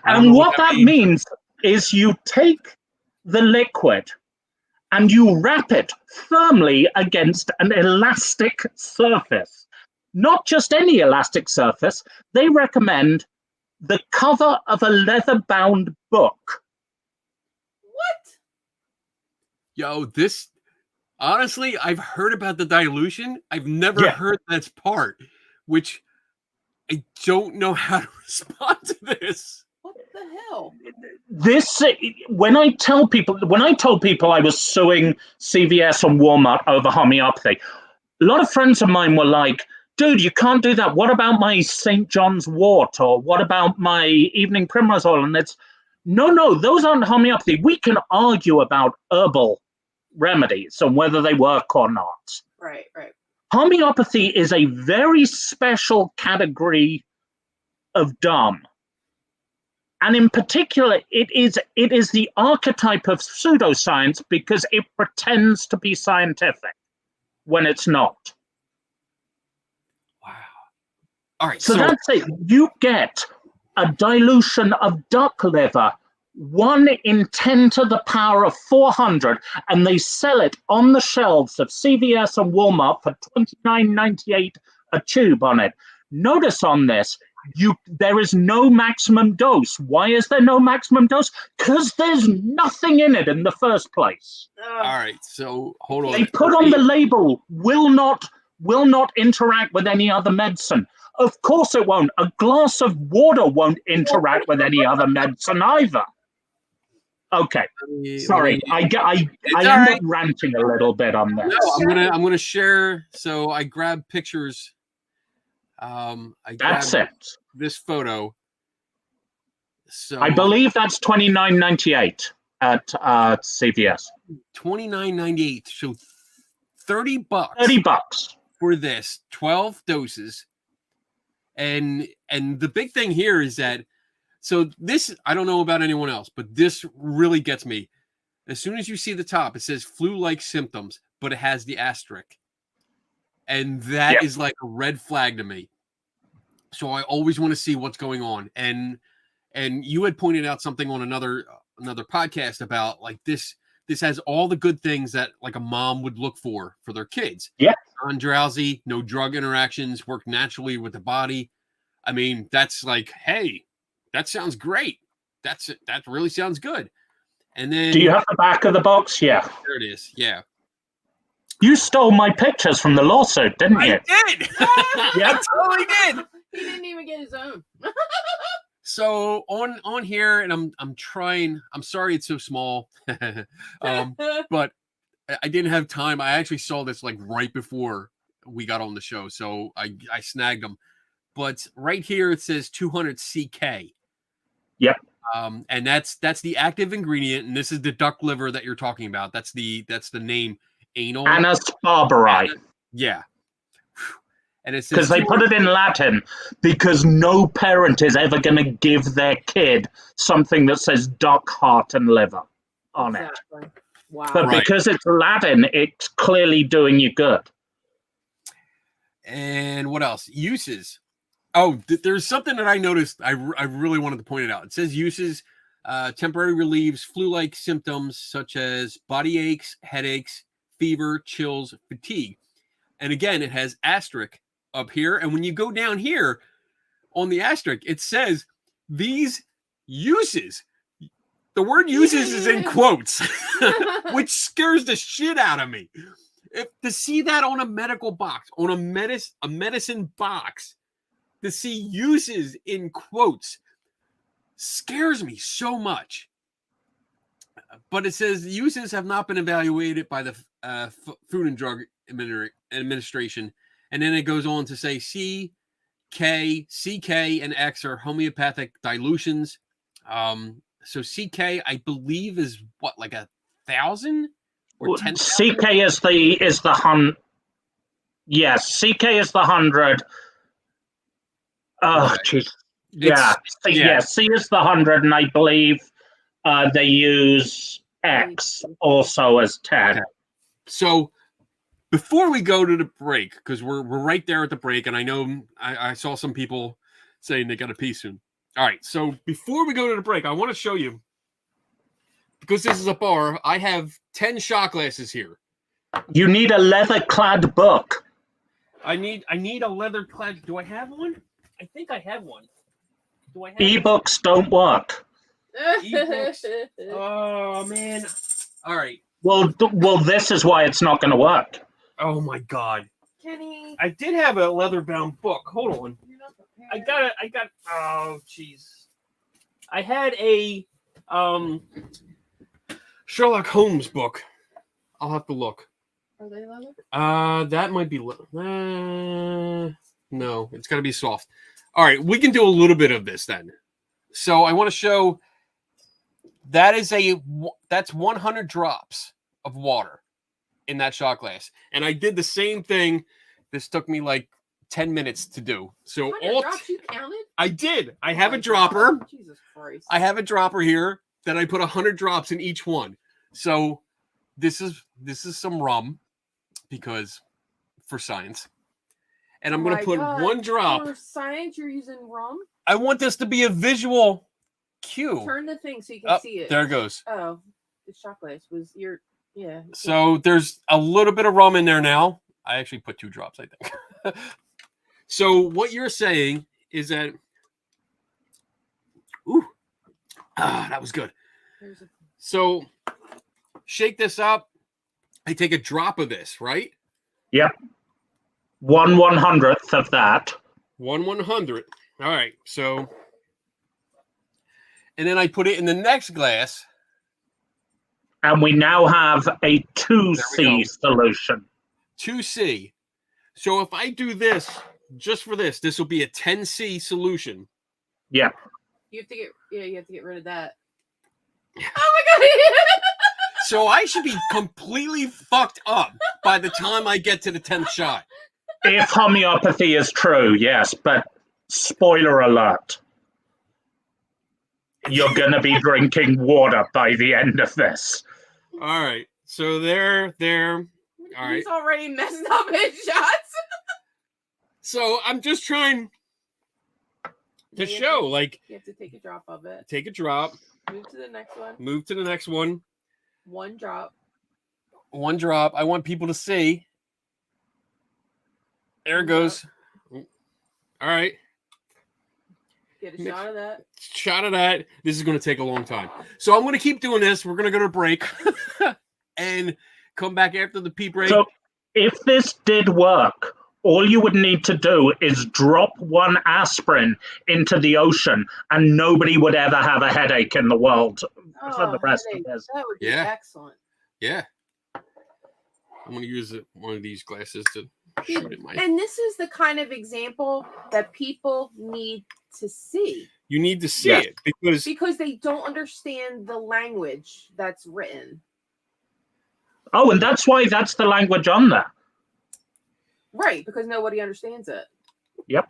And what that means is you take the liquid and you wrap it firmly against an elastic surface. Not just any elastic surface. They recommend the cover of a leather-bound book. What? Yo, this, honestly, I've heard about the dilution. I've never heard that part, which I don't know how to respond to this. What the hell? This, when I told people I was suing CVS and Walmart over homeopathy, a lot of friends of mine were like, dude, you can't do that. What about my St. John's wort? Or what about my evening primrose oil? And it's, no, those aren't homeopathy. We can argue about herbal remedies and whether they work or not. Right. Homeopathy is a very special category of dumb. And in particular, it is the archetype of pseudoscience because it pretends to be scientific when it's not. Wow. All right. So that's it. You get a dilution of duck liver, 1 in 10 to the power of 400, and they sell it on the shelves of CVS and Walmart for $29.98 a tube on it. Notice on this, there is no maximum dose. Why is there no maximum dose? Because there's nothing in it in the first place. All right. So hold on. They put on the label, will not will not interact with any other medicine. Of course it won't. A glass of water won't interact with any other medicine either. Okay, sorry. I end up ranting a little bit on this. No, I'm gonna share. So I grabbed pictures. That's it. This photo. So I believe that's $29.98 at CVS. $29.98. So $30. $30 for this 12 doses. And the big thing here is that, so this, I don't know about anyone else, but this really gets me. As soon as you see the top, it says flu-like symptoms, but it has the asterisk. And that is like a red flag to me. So I always want to see what's going on. And you had pointed out something on another podcast about like this has all the good things that like a mom would look for their kids. Yeah. Non-drowsy, no drug interactions, work naturally with the body. I mean, that's like, hey, that sounds great. That really sounds good. And then, do you have the back of the box? Yeah. There it is. Yeah. You stole my pictures from the lawsuit, didn't you? I did. Yeah, totally did. He didn't even get his own. So on here, and I'm trying. I'm sorry it's so small, but I didn't have time. I actually saw this like right before we got on the show, so I snagged them. But right here it says 200 CK. Yep. And that's the active ingredient, and this is the duck liver that you're talking about. That's the name. Anal. Annus barbari. Yeah. And it says because they put it in Latin because no parent is ever going to give their kid something that says duck heart and liver on it. Wow. But because it's Latin, it's clearly doing you good. And what else? Uses. Oh, there's something that I noticed. I really wanted to point it out. It says uses temporary relieves flu-like symptoms such as body aches, headaches, fever, chills, fatigue. And again, it has asterisk up here. And when you go down here on the asterisk, it says these uses. The word uses is in quotes, which scares the shit out of me. To see that on a medical box, on a medicine box, to see uses in quotes scares me so much. But it says uses have not been evaluated by the Food and Drug Administration. And then it goes on to say CK, and X are homeopathic dilutions. So CK, I believe, is what, like 1,000 or 10,000? CK is the 100. Yes, CK is the 100. Oh, jeez. Yeah. C is the 100, and I believe they use X also as 10. Okay. So before we go to the break, because we're right there at the break, and I know I saw some people saying they got to pee soon. All right, so before we go to the break, I want to show you, because this is a bar, I have 10 shot glasses here. You need a leather-clad book. I need a leather-clad. Do I have one? I think I have one. Do I have E-books don't work. E-books? Oh, man. All right. Well, this is why it's not going to work. Oh, my God. Kenny. I did have a leather-bound book. Hold on. I got. Oh, jeez. I had a Sherlock Holmes book. I'll have to look. Are they leather? That might be. No, it's got to be soft. All right, we can do a little bit of this then. So I want to show. That's 100 drops of water in that shot glass, and I did the same thing. This took me like 10 minutes to do. So all drops you counted? I did. I have a dropper. Jesus Christ. I have a dropper here that I put 100 drops in each one. So this is some rum because for science. And I'm going to put one drop. For science, you're using rum? I want this to be a visual cue. Turn the thing so you can see it. There it goes. Oh, the shot glass was your, yeah. So there's a little bit of rum in there now. I actually put 2 drops, I think. So what you're saying is that, that was good. So shake this up. I take a drop of this, right? Yep. 1/100th of that. 1/100. All right. So, and then I put it in the next glass. And we now have a There 2C we go. solution. 2C. So if I do this just for this, this will be a 10C solution. Yeah. You have to get rid of that. Oh my god. So I should be completely fucked up by the time I get to the 10th shot. If homeopathy is true, yes, but spoiler alert. You're going to be drinking water by the end of this. All right. So there. All right. He's already messed up his shots. So I'm just trying to show, like, You have to take a drop of it. take a drop, Move to the next one. move to the next one. One drop. One drop. I want people to see. There it goes. All right. Get a shot of that. Shot of that. This is going to take a long time. So I'm going to keep doing this. We're going to go to break and come back after the pee break. So if this did work, all you would need to do is drop one aspirin into the ocean and nobody would ever have a headache in the world for the rest of this. That would be Yeah. excellent. Yeah. I'm going to use one of these glasses to shoot at my... And this is the kind of example that people need to see You need to see Yeah. it because they don't understand the language that's written. Oh, and that's why that's the language on there. Right, because nobody understands it. Yep.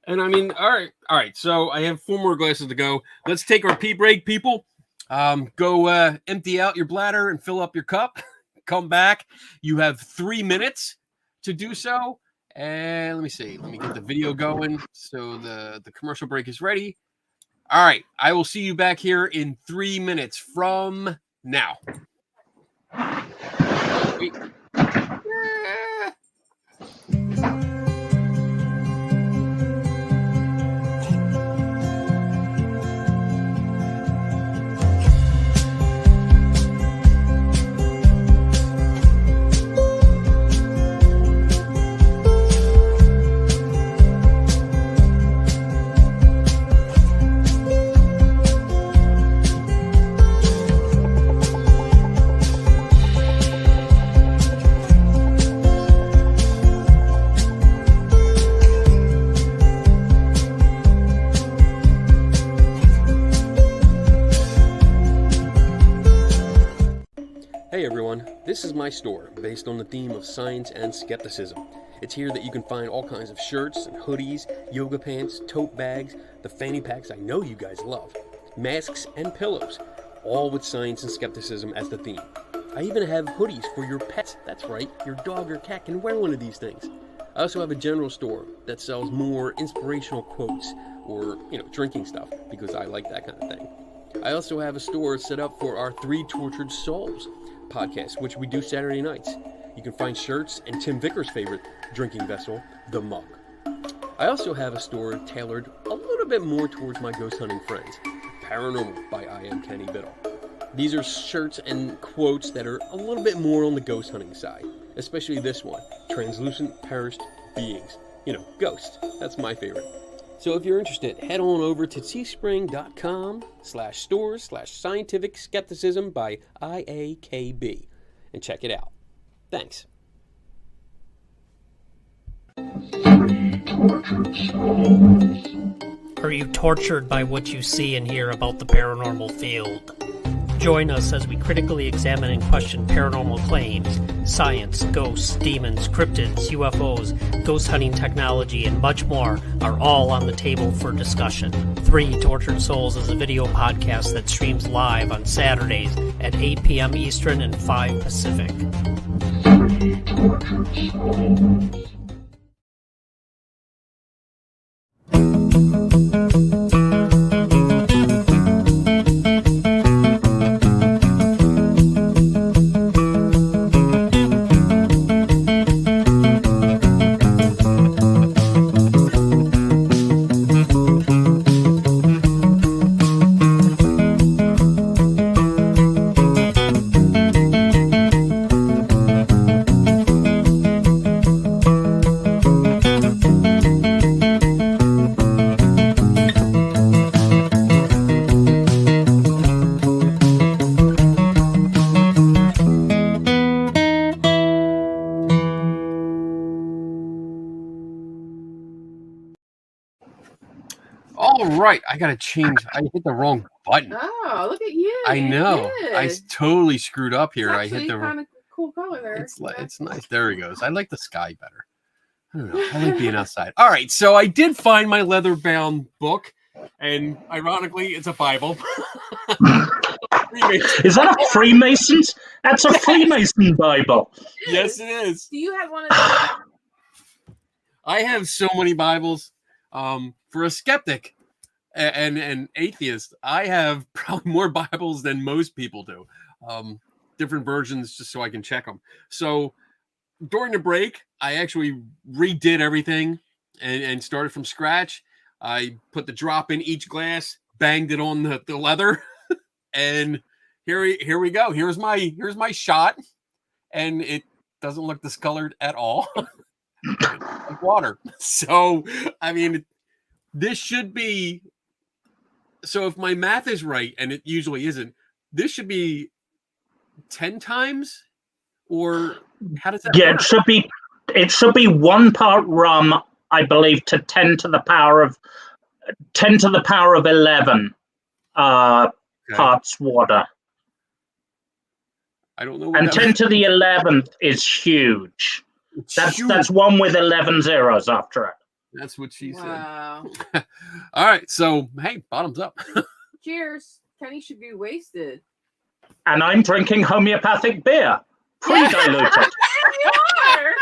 And I mean, all right. So I have 4 more glasses to go. Let's take our pee break, people. Go empty out your bladder and fill up your cup. Come back. You have 3 minutes to do so. And let me see. Let me get the video going. So the commercial break is ready. All right. I will see you back here in 3 minutes from now. Wait. Hey everyone, this is my store based on the theme of science and skepticism. It's here that you can find all kinds of shirts and hoodies, yoga pants, tote bags, the fanny packs I know you guys love, masks and pillows, all with science and skepticism as the theme. I even have hoodies for your pets. That's right, your dog or cat can wear one of these things. I also have a general store that sells more inspirational quotes or, drinking stuff because I like that kind of thing. I also have a store set up for our 3 Tortured Souls podcast, which we do Saturday nights. You can find shirts and Tim Vicker's favorite drinking vessel, the mug. I also have a store tailored a little bit more towards my ghost hunting friends, Paranormal by I Am Kenny Biddle. These are shirts and quotes that are a little bit more on the ghost hunting side, especially this one, Translucent Perished Beings. Ghosts. That's my favorite. So if you're interested, head on over to teespring.com/stores/scientific skepticism by IAKB and check it out. Thanks. Are you tortured by what you see and hear about the paranormal field? Join us as we critically examine and question paranormal claims, science, ghosts, demons, cryptids, UFOs, ghost hunting technology, and much more are all on the table for discussion. 3 Tortured Souls is a video podcast that streams live on Saturdays at 8 p.m. Eastern and 5 Pacific. 3 Tortured Souls. All right, I gotta change. I hit the wrong button. Oh, look at you. I You're know. I good. totally screwed up here. It's I hit actually the. kind of cool color there. It's nice. There he goes. I like the sky better. I don't know. I like being outside. All right, so I did find my leather-bound book, and ironically, it's a Bible. Is that a Freemason's? That's a Freemason Bible. Yes, it is. Do you have one of those? I have so many Bibles. For a skeptic and an atheist, I have probably more Bibles than most people do. Different versions just so I can check them. So during the break, I actually redid everything and started from scratch. I put the drop in each glass, banged it on the leather, and here we go. Here's my shot, and it doesn't look discolored at all. Like water. So I mean, this should be. So if my math is right, and it usually isn't, this should be 10 times, or how does that work? It should be 1 part rum, I believe, to 10 to the power of 11 parts water. I don't know what And that 10 means. to the 11th is huge. Huge. That's one with 11 zeros after it. That's what she Wow. said. All right, so hey, bottoms up. Cheers. Kenny should be wasted. And I'm drinking homeopathic beer, pre-diluted. You are.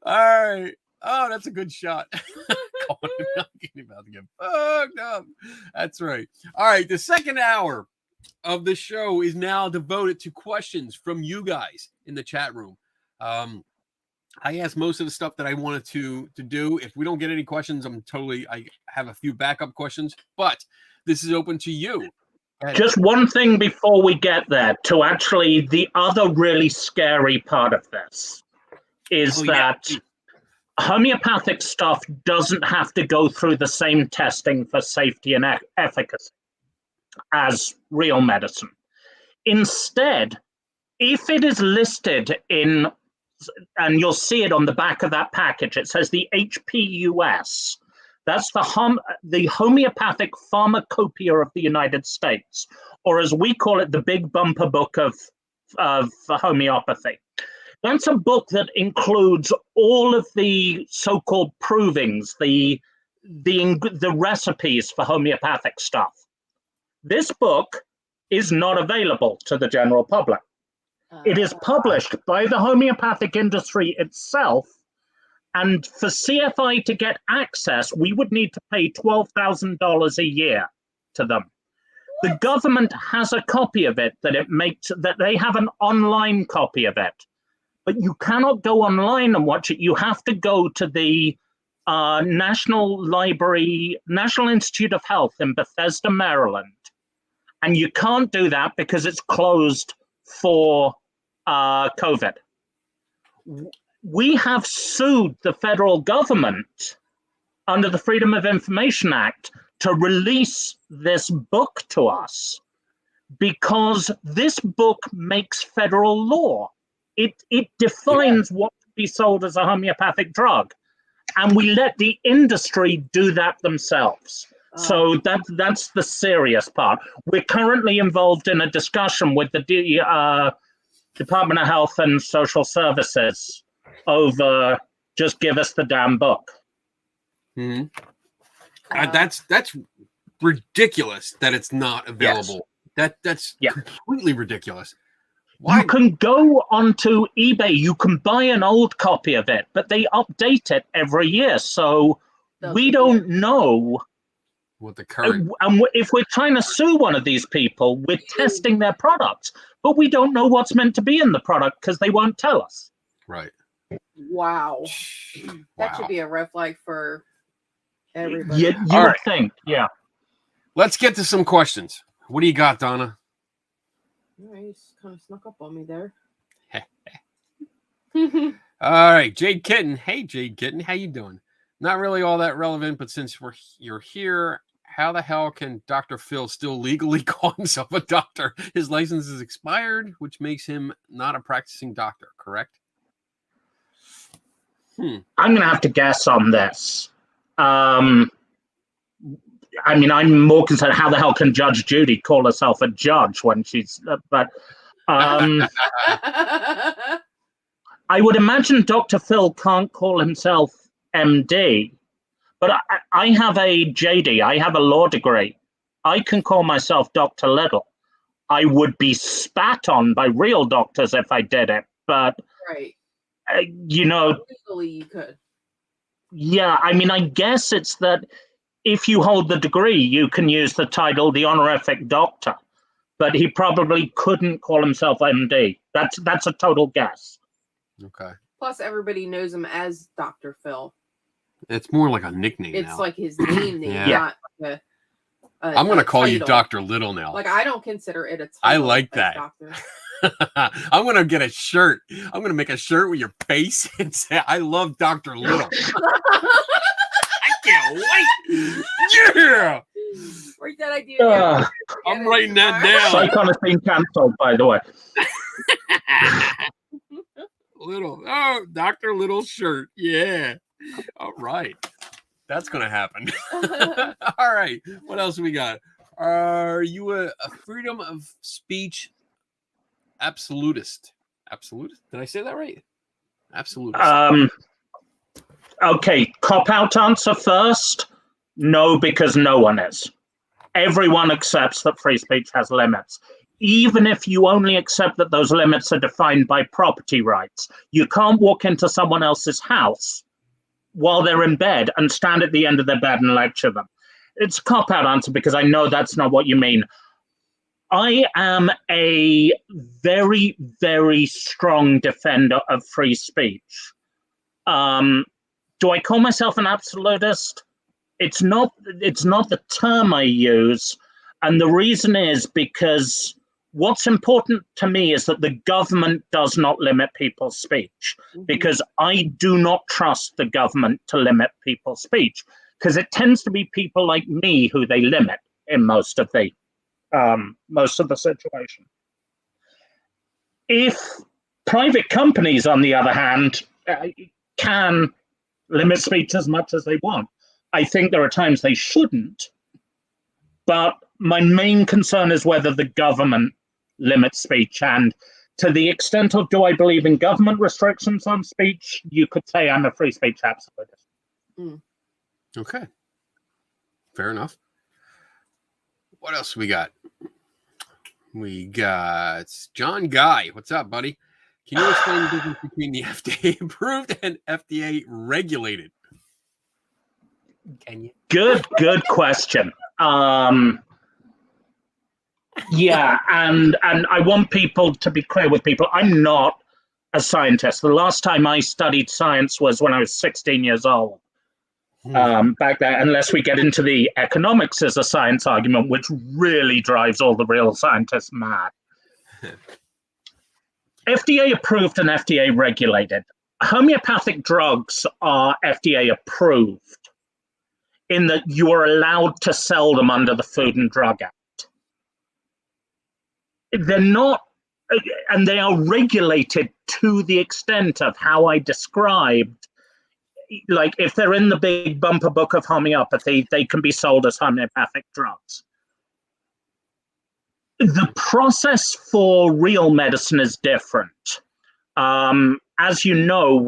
All right. Oh, that's a good shot. I'm getting about to get fucked up. That's right. All right. The second hour of the show is now devoted to questions from you guys in the chat room. I asked most of the stuff that I wanted to do. If we don't get any questions, I have a few backup questions, but this is open to you. Just one thing before we get there, to actually the other really scary part of this is that homeopathic stuff doesn't have to go through the same testing for safety and efficacy as real medicine. Instead, if it is listed in, and you'll see it on the back of that package, it says the HPUS. That's the Homeopathic Pharmacopoeia of the United States, or as we call it, the Big Bumper Book of homeopathy. That's a book that includes all of the so-called provings, the recipes for homeopathic stuff. This book is not available to the general public. It is published by the homeopathic industry itself, and for CFI to get access, we would need to pay $12,000 a year to them. What? The government has a copy of it that they have an online copy of it, but you cannot go online and watch it. You have to go to the National Institute of Health in Bethesda, Maryland, and you can't do that because it's closed for COVID. We have sued the federal government under the Freedom of Information Act to release this book to us because this book makes federal law. It defines what to be sold as a homeopathic drug, and we let the industry do that themselves. So that's the serious part. We're currently involved in a discussion with the Department of Health and Social Services over just give us the damn book. Mm-hmm. That's ridiculous that it's not available. Yes. That's completely ridiculous. Why? You can go onto eBay, you can buy an old copy of it, but they update it every year. So we don't know what the current. And if we're trying to sue one of these people, we're testing their products, but we don't know what's meant to be in the product because they won't tell us. Right. Wow. That should be a red flag for everybody. You would think, yeah. Let's get to some questions. What do you got, Donna? You just kind of snuck up on me there. All right, Jade Kitten. Hey, Jade Kitten, how you doing? Not really all that relevant, but since you're here, how the hell can Dr. Phil still legally call himself a doctor? His license is expired, which makes him not a practicing doctor, correct? I'm going to have to guess on this. I mean, I'm more concerned, how the hell can Judge Judy call herself a judge when she's, but I would imagine Dr. Phil can't call himself MD, but I have a JD, I have a law degree. I can call myself Dr. Little. I would be spat on by real doctors if I did it, but, Right. You know, Legally, you could. yeah, I mean, I guess it's that if you hold the degree, you can use the title, the honorific doctor, but he probably couldn't call himself MD. That's a total guess. Okay. Plus, everybody knows him as Dr. Phil. It's more like a nickname It's now. like his name, Yeah. not like I'm going to call you title. Dr. Little now. Like, I don't consider it a title. I like as that. Doctor. I'm going to get a shirt. I'm going to make a shirt with your face and say, I love Dr. Little. I can't wait. Yeah. Write that idea down. I'm writing that down. Psychon has been cancelled, by the way. Little. Oh, Dr. Little shirt. Yeah. All right. That's going to happen. All right. What else we got? Are you a freedom of speech absolutist? Absolutist? Did I say that right? Absolutist. Okay, cop-out answer first. No, because no one is. Everyone accepts that free speech has limits. Even if you only accept that those limits are defined by property rights. You can't walk into someone else's house while they're in bed and stand at the end of their bed and lecture them. It's a cop-out answer because I know that's not what you mean. I am a very, very strong defender of free speech. Do I call myself an absolutist? It's not the term I use. And the reason is because what's important to me is that the government does not limit people's speech, because I do not trust the government to limit people's speech, because it tends to be people like me who they limit in most of the situation. If private companies, on the other hand, can limit speech as much as they want, I think there are times they shouldn't, but my main concern is whether the government limits speech, and to the extent of do I believe in government restrictions on speech, you could say I'm a free speech absolutist. Okay. Fair enough. What else we got? We got John Guy. What's up, buddy? Can you explain the difference between the FDA approved and FDA regulated? Can you? Good question. Yeah, and I want people to be clear with people. I'm not a scientist. The last time I studied science was when I was 16 years old. Back there, unless we get into the economics as a science argument, which really drives all the real scientists mad. FDA approved and FDA regulated. Homeopathic drugs are FDA approved in that you are allowed to sell them under the Food and Drug Act. They're not, and they are regulated to the extent of how I described. Like, if they're in the big bumper book of homeopathy, they can be sold as homeopathic drugs. The process for real medicine is different. As you know,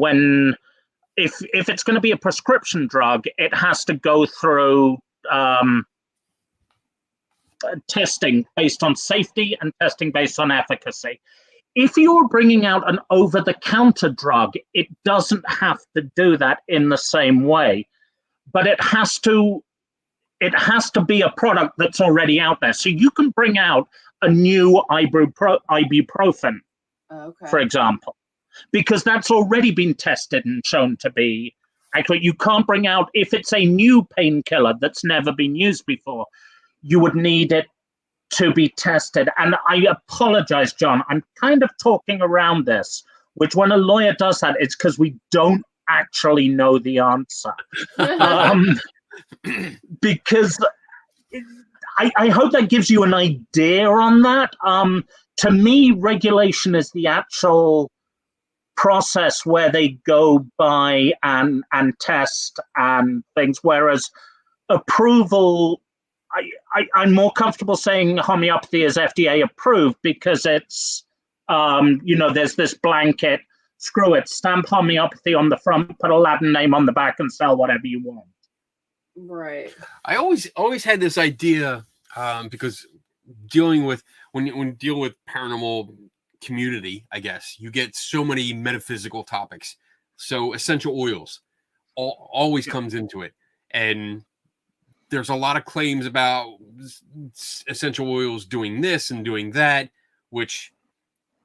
if it's going to be a prescription drug, it has to go through testing based on safety and testing based on efficacy. If you're bringing out an over-the-counter drug, it doesn't have to do that in the same way, but it has to be a product that's already out there. So you can bring out a new ibuprofen, for example, because that's already been tested and shown to be accurate. You can't bring out, if it's a new painkiller that's never been used before, you would need it to be tested. And I apologize, John, I'm kind of talking around this, which when a lawyer does that, it's because we don't actually know the answer. Because I hope that gives you an idea on that. To me, regulation is the actual process where they go by and test and things, whereas approval, I'm more comfortable saying homeopathy is FDA approved because it's, there's this blanket, screw it, stamp homeopathy on the front, put a Latin name on the back and sell whatever you want. Right. I always had this idea because dealing with when you deal with paranormal community, I guess you get so many metaphysical topics. So essential oils always comes into it, and there's a lot of claims about essential oils doing this and doing that, which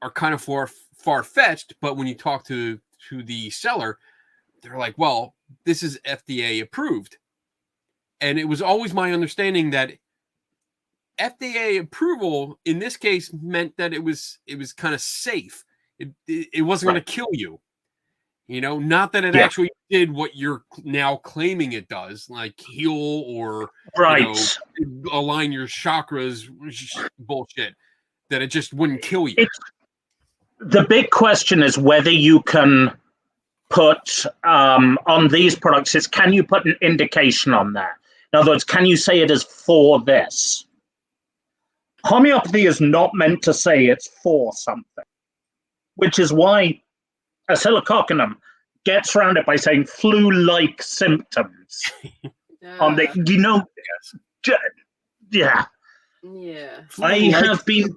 are kind of far-fetched. But when you talk to the seller, they're like, "Well, this is FDA approved," and it was always my understanding that FDA approval in this case meant that it was kind of safe. It wasn't going to kill you, not that it actually did what you're now claiming it does, like heal or align your chakras, bullshit, that it just wouldn't kill you. The big question is whether you can put on these products is, can you put an indication on there? In other words, can you say it is for this? Homeopathy is not meant to say it's for something, which is why Oscillococcinum gets around it by saying flu-like symptoms. On the, Yeah. I have been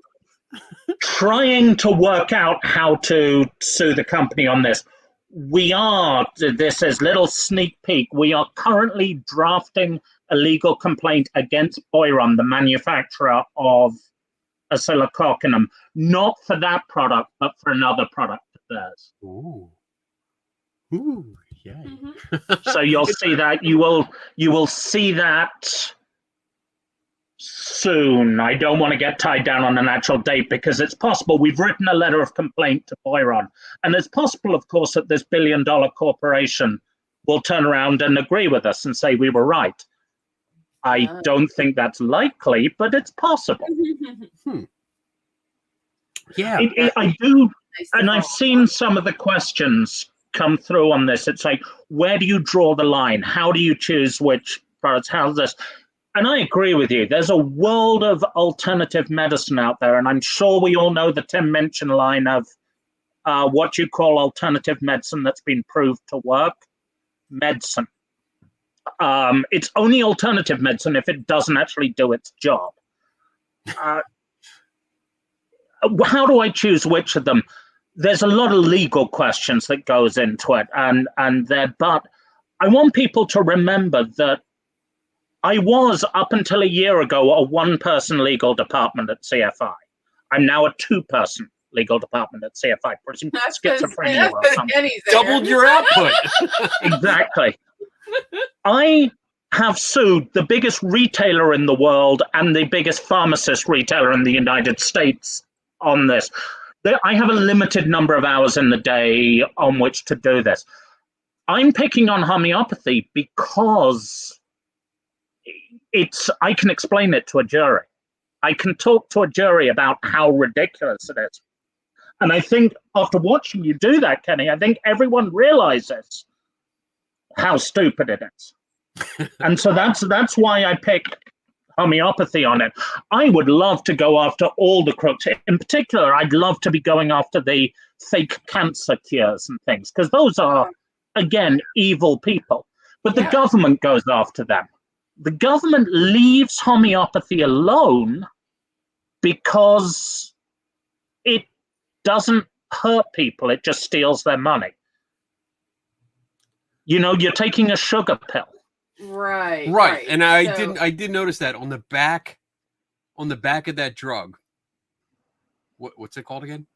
trying to work out how to sue the company on this. This is little sneak peek, we are currently drafting a legal complaint against Boiron, the manufacturer of Oscillococcinum, not for that product, but for another product of theirs. Ooh, yeah. So you'll see that, you will see that soon. I don't want to get tied down on an actual date because it's possible we've written a letter of complaint to Boiron, and it's possible, of course, that this billion-dollar corporation will turn around and agree with us and say we were right. I don't think that's likely, but it's possible. Yeah, I do, and I've seen some of the questions come through on this. It's like, where do you draw the line? How do you choose which products? How's this? And I agree with you. There's a world of alternative medicine out there, and I'm sure we all know the Tim Minchin line of what you call alternative medicine that's been proved to work. Medicine. It's only alternative medicine if it doesn't actually do its job. How do I choose which of them? There's a lot of legal questions that goes into it, but I want people to remember that I was, up until a year ago, a one-person legal department at CFI. I'm now a two-person legal department at CFI. Schizophrenia or something. Doubled your output. Exactly. I have sued the biggest retailer in the world and the biggest pharmacist retailer in the United States on this. I have a limited number of hours in the day on which to do this. I'm picking on homeopathy because I can explain it to a jury. I can talk to a jury about how ridiculous it is. And I think after watching you do that, Kenny, I think everyone realizes how stupid it is. And so that's why I picked homeopathy on it. I would love to go after all the crooks. In particular, I'd love to be going after the fake cancer cures and things, because those are, again, evil people. But the government goes after them. The government leaves homeopathy alone because it doesn't hurt people. It just steals their money. You're taking a sugar pill. Right. And I did notice that on the back of that drug. What's it called again?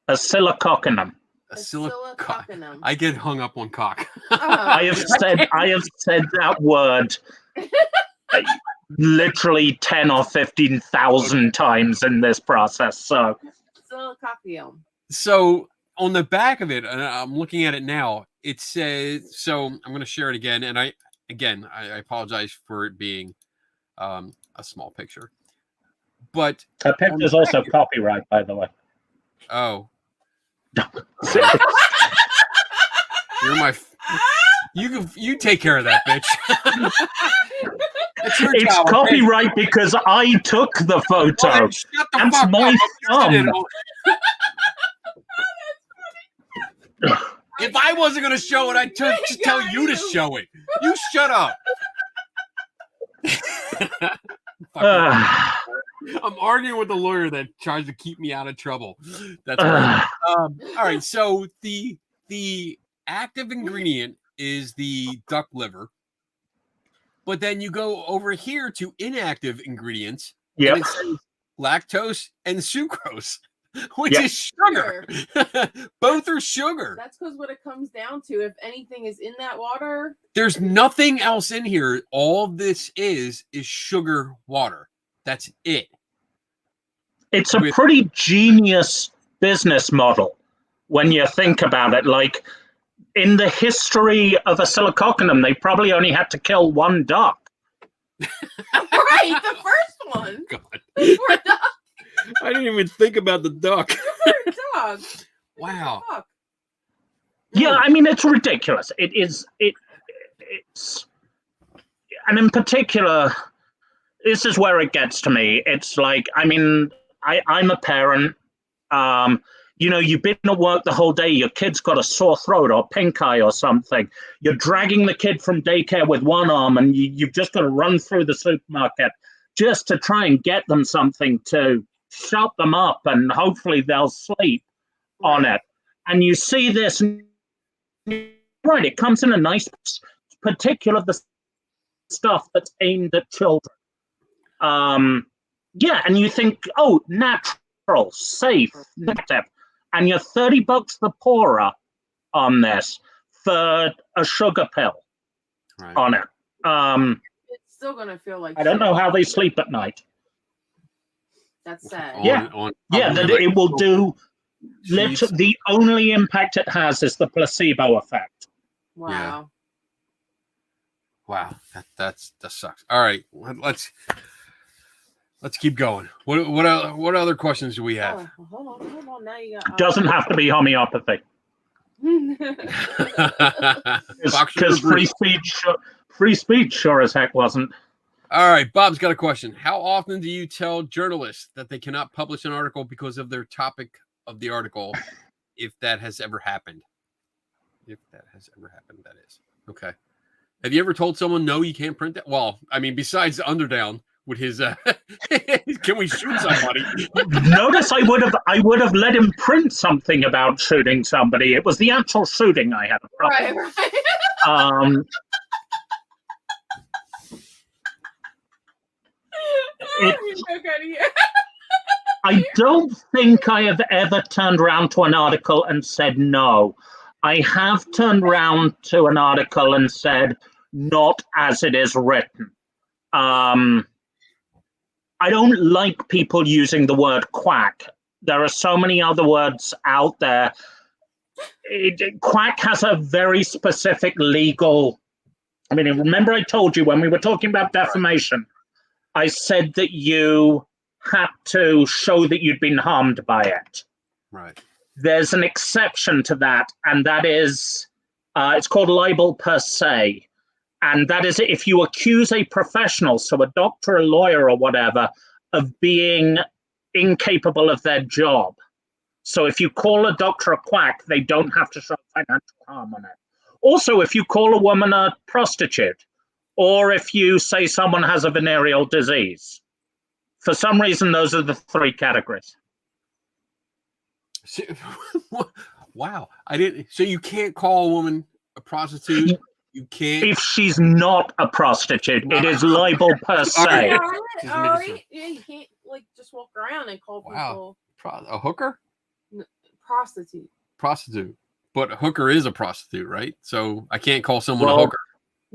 Oscillococcinum. Oscillococcinum. I get hung up on cock. I have said that word literally 10 or 15,000 times in this process. So Oscillococcinum. So on the back of it, and I'm looking at it now, it says, so I'm going to share it again. And I apologize for it being a small picture. But that picture is also copyright, by the way. Oh, You're my. You take care of that, bitch. It's It's job, copyright because I took the photo. Well, shut the That's fuck my up. thumb. If I wasn't going to show it, I'd just tell you to show it. You shut up. I'm arguing with the lawyer that tries to keep me out of trouble. That's right. All right. So the active ingredient is the duck liver, but then you go over here to inactive ingredients. Yep. And it says lactose and sucrose, which is sugar. Both are sugar. That's because what it comes down to, if anything is in that water, There's nothing else in here. All this is sugar water. That's it. It's a pretty genius business model when you think about it. Like, in the history of Acylcoconum, they probably only had to kill one duck. right? The first one. God. The poor duck. I didn't even think about the duck. The poor dog. Wow. Fuck. Yeah, I mean, it's ridiculous. It's and in particular, this is where it gets to me. It's like, I mean, I'm a parent. You know, you've been at work the whole day. Your kid's got a sore throat or pink eye or something. You're dragging the kid from daycare with one arm, and you've just got to run through the supermarket just to try and get them something to shut them up, and hopefully they'll sleep on it. And you see this, right, it comes in a nice, particular the stuff that's aimed at children. Yeah, and you think, oh, natural, safe, negative. And you're $30 the poorer on this for a sugar pill on it. It's still gonna feel like I don't know how they sleep at night. That's sad. Yeah, that it will do. The only impact it has is the placebo effect. Wow. Yeah. Wow, that sucks. All right, let's keep going. What other questions do we have? Oh, hold on. Now you got. Doesn't have to be homeopathy. Because free speech sure as heck wasn't. All right, Bob's got a question. How often do you tell journalists that they cannot publish an article because of their topic of the article, if that has ever happened? If that has ever happened, that is. Okay. Have you ever told someone, no, you can't print that? Well, I mean, besides Underdown with his, can we shoot somebody? Notice I would have let him print something about shooting somebody. It was the actual shooting I had a problem with. Right. I don't think I have ever turned around to an article and said no. I have turned around to an article and said, not as it is written. I don't like people using the word quack. There are so many other words out there. Quack has a very specific legal... I mean, remember I told you when we were talking about defamation, I said that you had to show that you'd been harmed by it. Right. There's an exception to that, and that is, it's called libel per se. And that is if you accuse a professional, so a doctor, a lawyer, or whatever, of being incapable of their job. So if you call a doctor a quack, they don't have to show financial harm on it. Also, if you call a woman a prostitute, or if you say someone has a venereal disease. For some reason, those are the three categories. Wow. I didn't. So you can't call a woman a prostitute? You can't. If she's not a prostitute, it is libel per se. Yeah, you can't like just walk around and call people A hooker? Prostitute. Prostitute. But a hooker is a prostitute, right? So I can't call someone a hooker.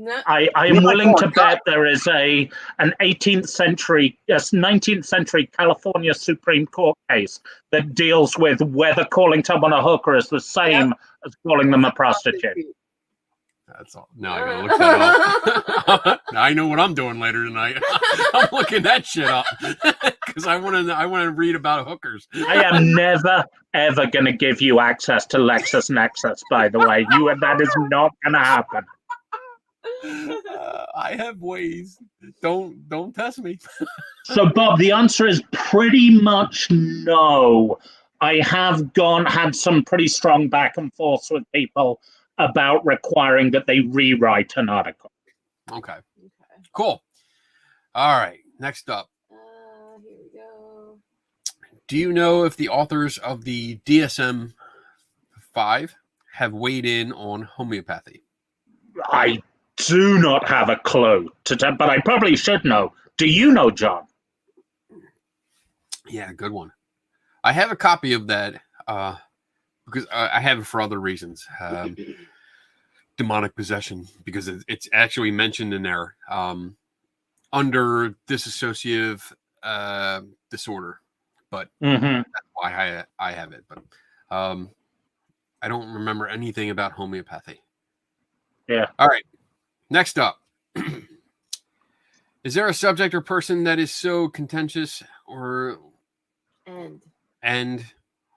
No. I am willing to bet there is an 19th century California Supreme Court case that deals with whether calling someone a hooker is the same as calling them a prostitute. That's all. No, I gotta look that up. Now I know what I'm doing later tonight. I'm looking that shit up because I want to read about hookers. I am never ever going to give you access to LexisNexis. By the way, that is not going to happen. I have ways. Don't test me. So, Bob, the answer is pretty much no. I have had some pretty strong back and forth with people about requiring that they rewrite an article. Okay. Cool. All right. Next up. Here we go. Do you know if the authors of the DSM-5 have weighed in on homeopathy? I do not have a clue, but I probably should know. Do you know, John? Yeah, good one. I have a copy of that because I have it for other reasons. Demonic possession, because it's actually mentioned in there under dissociative disorder. But that's why I have it. But I don't remember anything about homeopathy. Yeah. All right. Next up. Is there a subject or person that is so contentious or and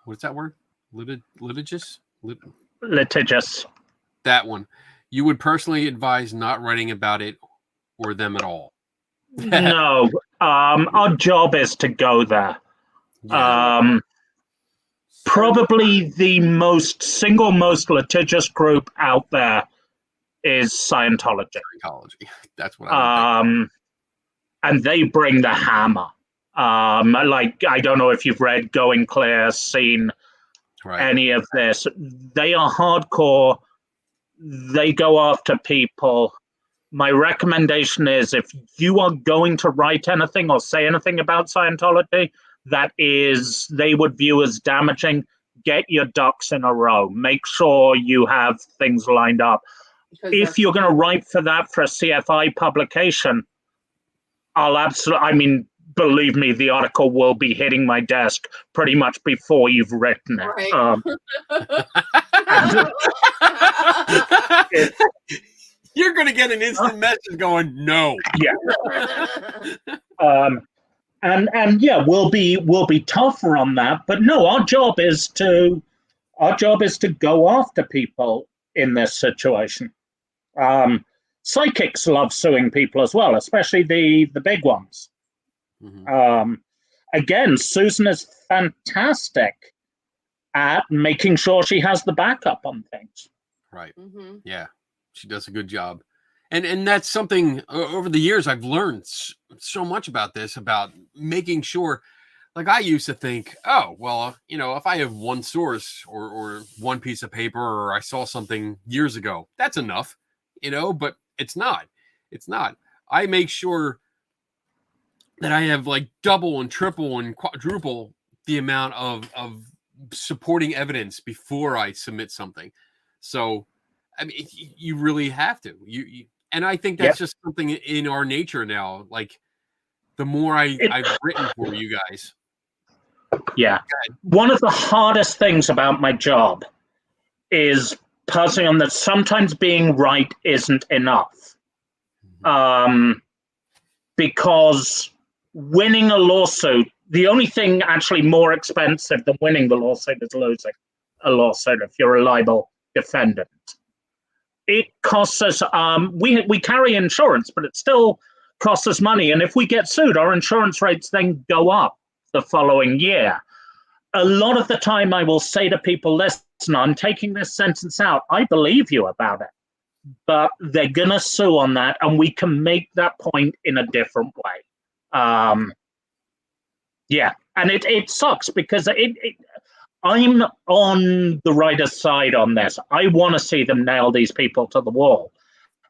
what's that word? Litigious? Litigious. That one. You would personally advise not writing about it or them at all? No. Our job is to go there. Yeah. Probably the single most litigious group out there is Scientology. That's what I would think. And they bring the hammer. I don't know if you've read Going Clear, seen any of this. They are hardcore. They go after people. My recommendation is if you are going to write anything or say anything about Scientology that is they would view as damaging, get your ducks in a row. Make sure you have things lined up. If you're going to write for that for a CFI publication, believe me, the article will be hitting my desk pretty much before you've written it. Right. You're going to get an instant message going, no. Yeah. And yeah, we'll be tougher on that. But no, our job is to go after people in this situation. Psychics love suing people as well, especially the big ones. Mm-hmm. Again, Susan is fantastic at making sure she has the backup on things. Right. Mm-hmm. Yeah, she does a good job. And that's something over the years I've learned so much about this, about making sure, like I used to think, oh, well, if I have one source or one piece of paper or I saw something years ago, that's enough, but it's not. It's not. I make sure that I have like double and triple and quadruple the amount of supporting evidence before I submit something. So, I mean, you really have to. And I think that's just something in our nature now. Like, the more I've written for you guys. Yeah. One of the hardest things about my job is puzzling on that sometimes being right isn't enough. Because winning a lawsuit, the only thing actually more expensive than winning the lawsuit is losing a lawsuit if you're a libel defendant. It costs us, we carry insurance, but it still costs us money. And if we get sued, our insurance rates then go up the following year. A lot of the time I will say to people, listen, I'm taking this sentence out. I believe you about it. But they're going to sue on that, and we can make that point in a different way. Yeah, and it sucks because I'm on the writer's side on this. I want to see them nail these people to the wall.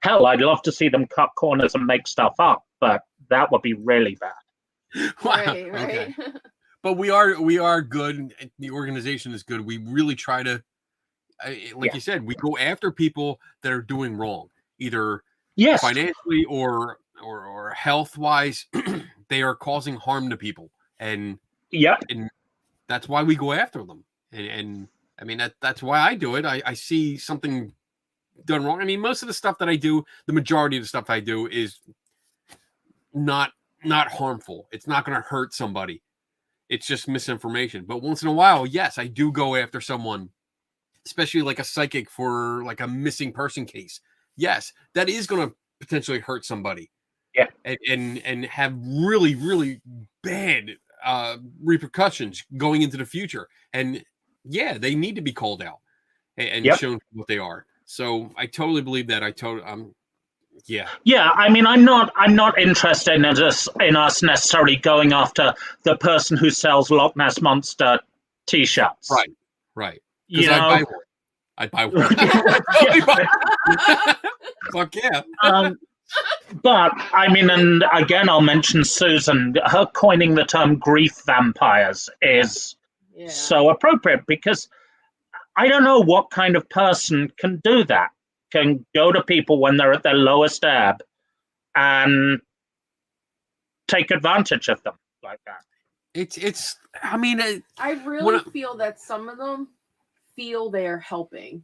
Hell, I'd love to see them cut corners and make stuff up, but that would be really bad. Wow. Right. Okay. But we are good. The organization is good. We really try to, you said, we go after people that are doing wrong, either financially or health wise. They are causing harm to people, and that's why we go after them. And I mean that's why I do it. I see something done wrong. I mean, most of the stuff that I do, the majority of the stuff I do is not harmful. It's not going to hurt somebody. It's just misinformation. But once in a while, yes, I do go after someone, especially like a psychic for like a missing person case. Yes, that is going to potentially hurt somebody. Yeah. And have really, really bad repercussions going into the future. And yeah, they need to be called out and shown what they are. So I totally believe that. Yeah. Yeah, I mean, I'm not interested in us necessarily going after the person who sells Loch Ness Monster T-shirts. Right. You Because know, I'd buy one. Fuck yeah. But I mean, and again, I'll mention Susan. Her coining the term "grief vampires" is so appropriate, because I don't know what kind of person can do that. Can go to people when they're at their lowest ebb and take advantage of them like that. It's. I mean, I really feel that some of them feel they're helping.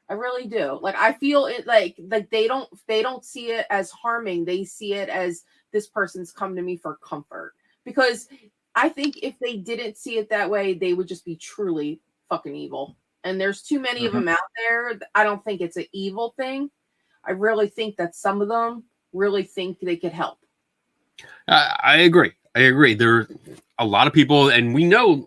I really do. Like, I feel it like they don't see it as harming. They see it as, this person's come to me for comfort. Because I think if they didn't see it that way, they would just be truly fucking evil. And there's too many of them out there. I don't think it's an evil thing. I really think that some of them really think they could help. I agree. There are a lot of people, and we know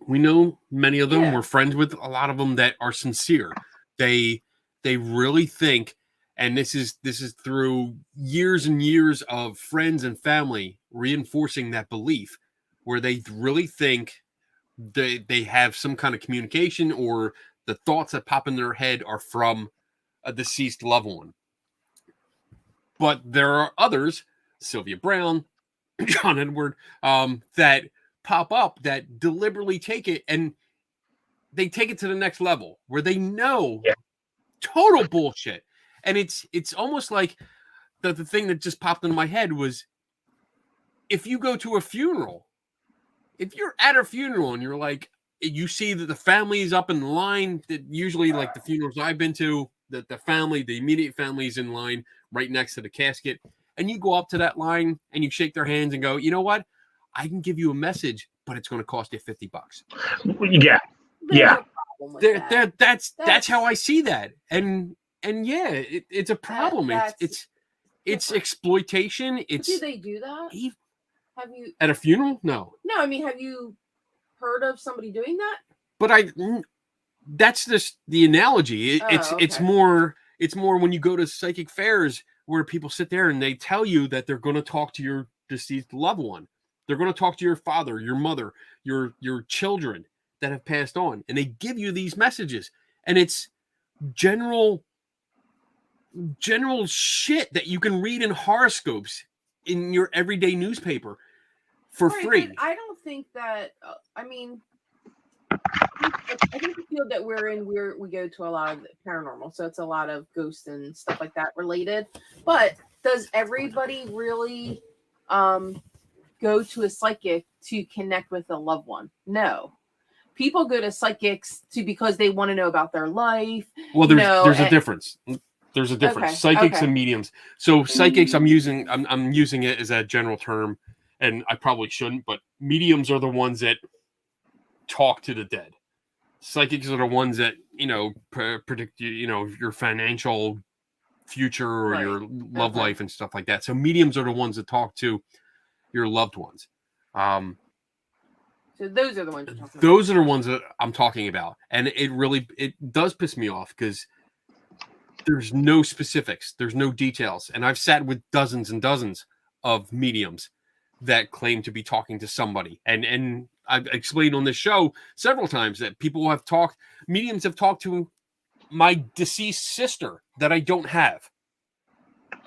many of them. Yeah. We're friends with a lot of them that are sincere. They really think, and this is through years and years of friends and family reinforcing that belief, where they really think they have some kind of communication, or the thoughts that pop in their head are from a deceased loved one. But there are others, Sylvia Brown, John Edward, that pop up that deliberately take it, and they take it to the next level where they know total bullshit. And it's almost like the thing that just popped into my head was, if you go to a funeral, if you're at a funeral and you're like, you see that the family is up in line, that usually, like the funerals I've been to, that the immediate family is in line right next to the casket, and you go up to that line and you shake their hands and go, you know what? I can give you a message, but it's going to cost you $50. Yeah. Yeah. That's how I see that. And yeah, it's a problem. It's exploitation. Do they do that? Have you at a funeral? No. I mean, have you heard of somebody doing that? But that's just the analogy. It's more when you go to psychic fairs where people sit there and they tell you that they're going to talk to your deceased loved one. They're going to talk to your father, your mother, your children that have passed on, and they give you these messages, and it's general shit that you can read in horoscopes in your everyday newspaper for free. I don't think that. I mean, I think the field that we're in, we go to a lot of paranormal, so it's a lot of ghosts and stuff like that related. But does everybody really go to a psychic to connect with a loved one? No. People go to psychics because they want to know about their life. Well, there's a difference. There's a difference. Okay, Psychics and mediums. So psychics, I'm using it as a general term, and I probably shouldn't, but mediums are the ones that talk to the dead. Psychics are the ones that, predict your financial future or your love life and stuff like that. So mediums are the ones that talk to your loved ones. So those are the ones you're talking about. Those are the ones that I'm talking about. And it does piss me off because there's no specifics. There's no details. And I've sat with dozens and dozens of mediums that claim to be talking to somebody. And I've explained on this show several times that mediums have talked to my deceased sister that I don't have.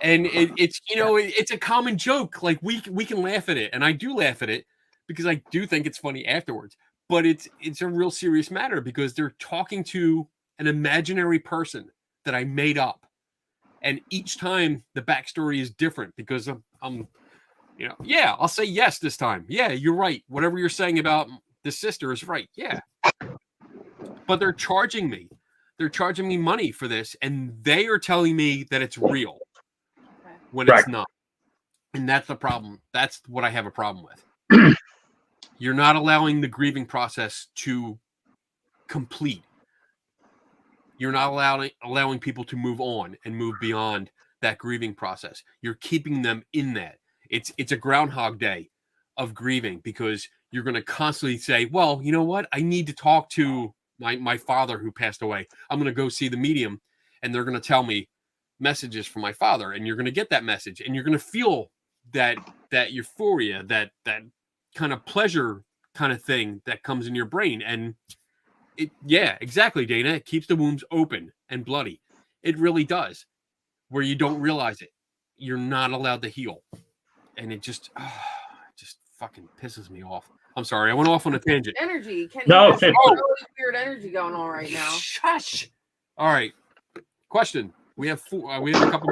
And it's a common joke. Like we can laugh at it. And I do laugh at it because I do think it's funny afterwards. But it's a real serious matter because they're talking to an imaginary person that I made up. And each time the backstory is different because I'm I'll say yes this time. Yeah, you're right. Whatever you're saying about the sister is right. Yeah. But they're charging me they're charging me money for this, and they are telling me that it's real when Right. it's not. And that's the problem. That's what I have a problem with. You're not allowing the grieving process to complete. You're not allowing people to move on and move beyond that grieving process. You're keeping them in that. It's a Groundhog Day of grieving, because you're going to constantly say, well, you know what? I need to talk to my father who passed away. I'm going to go see the medium, and they're going to tell me messages from my father, and you're going to get that message, and you're going to feel that euphoria, that kind of pleasure kind of thing that comes in your brain. And yeah, exactly, Dana. It keeps the wounds open and bloody. It really does, where you don't realize it. You're not allowed to heal. And it just fucking pisses me off. I'm sorry. I went off on a tangent. Energy. Kenny No, has really weird energy going on right now. Shush. All right. Question. We have a couple.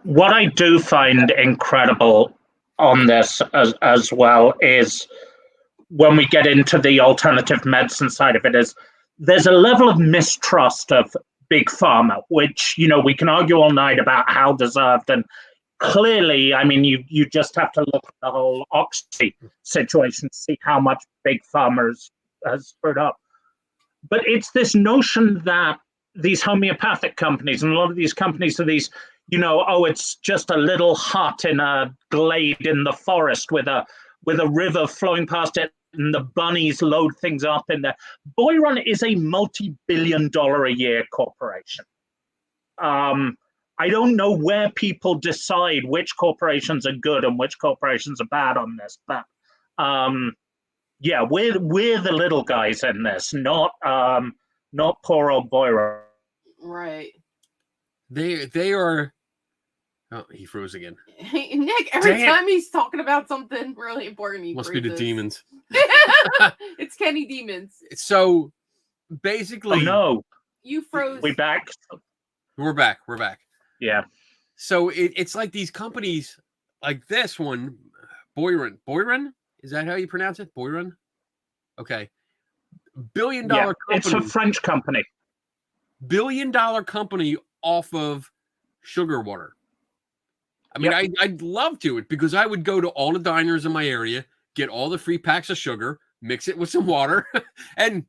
What I do find incredible on this as well is when we get into the alternative medicine side of it, is there's a level of mistrust of big pharma, which, you know, we can argue all night about how deserved. And clearly, I mean, you just have to look at the whole Oxy situation to see how much big pharma has screwed up. But it's this notion that these homeopathic companies, and a lot of these companies are these, you know, oh, it's just a little hut in a glade in the forest with a river flowing past it, and the bunnies load things up in there. Boyron is a multi-billion-dollar-a-year corporation. I don't know where people decide which corporations are good and which corporations are bad on this, but yeah, we're the little guys in this, not poor old Boyron. Right. They are. Oh, he froze again. Hey, Nick, every Damn. time he's talking about something really important, he Must be the freezes. demons. It's Kenny Demons. So basically, Oh no, You froze. we back? we're back. We're back. Yeah. So it's like these companies, like this one, Boyron. Boyron? Is that how you pronounce it? Boyron? Okay. Billion-dollar company. It's a French company. Billion-dollar company off of sugar water. I mean, I'd love to it, because I would go to all the diners in my area, get all the free packs of sugar, mix it with some water, and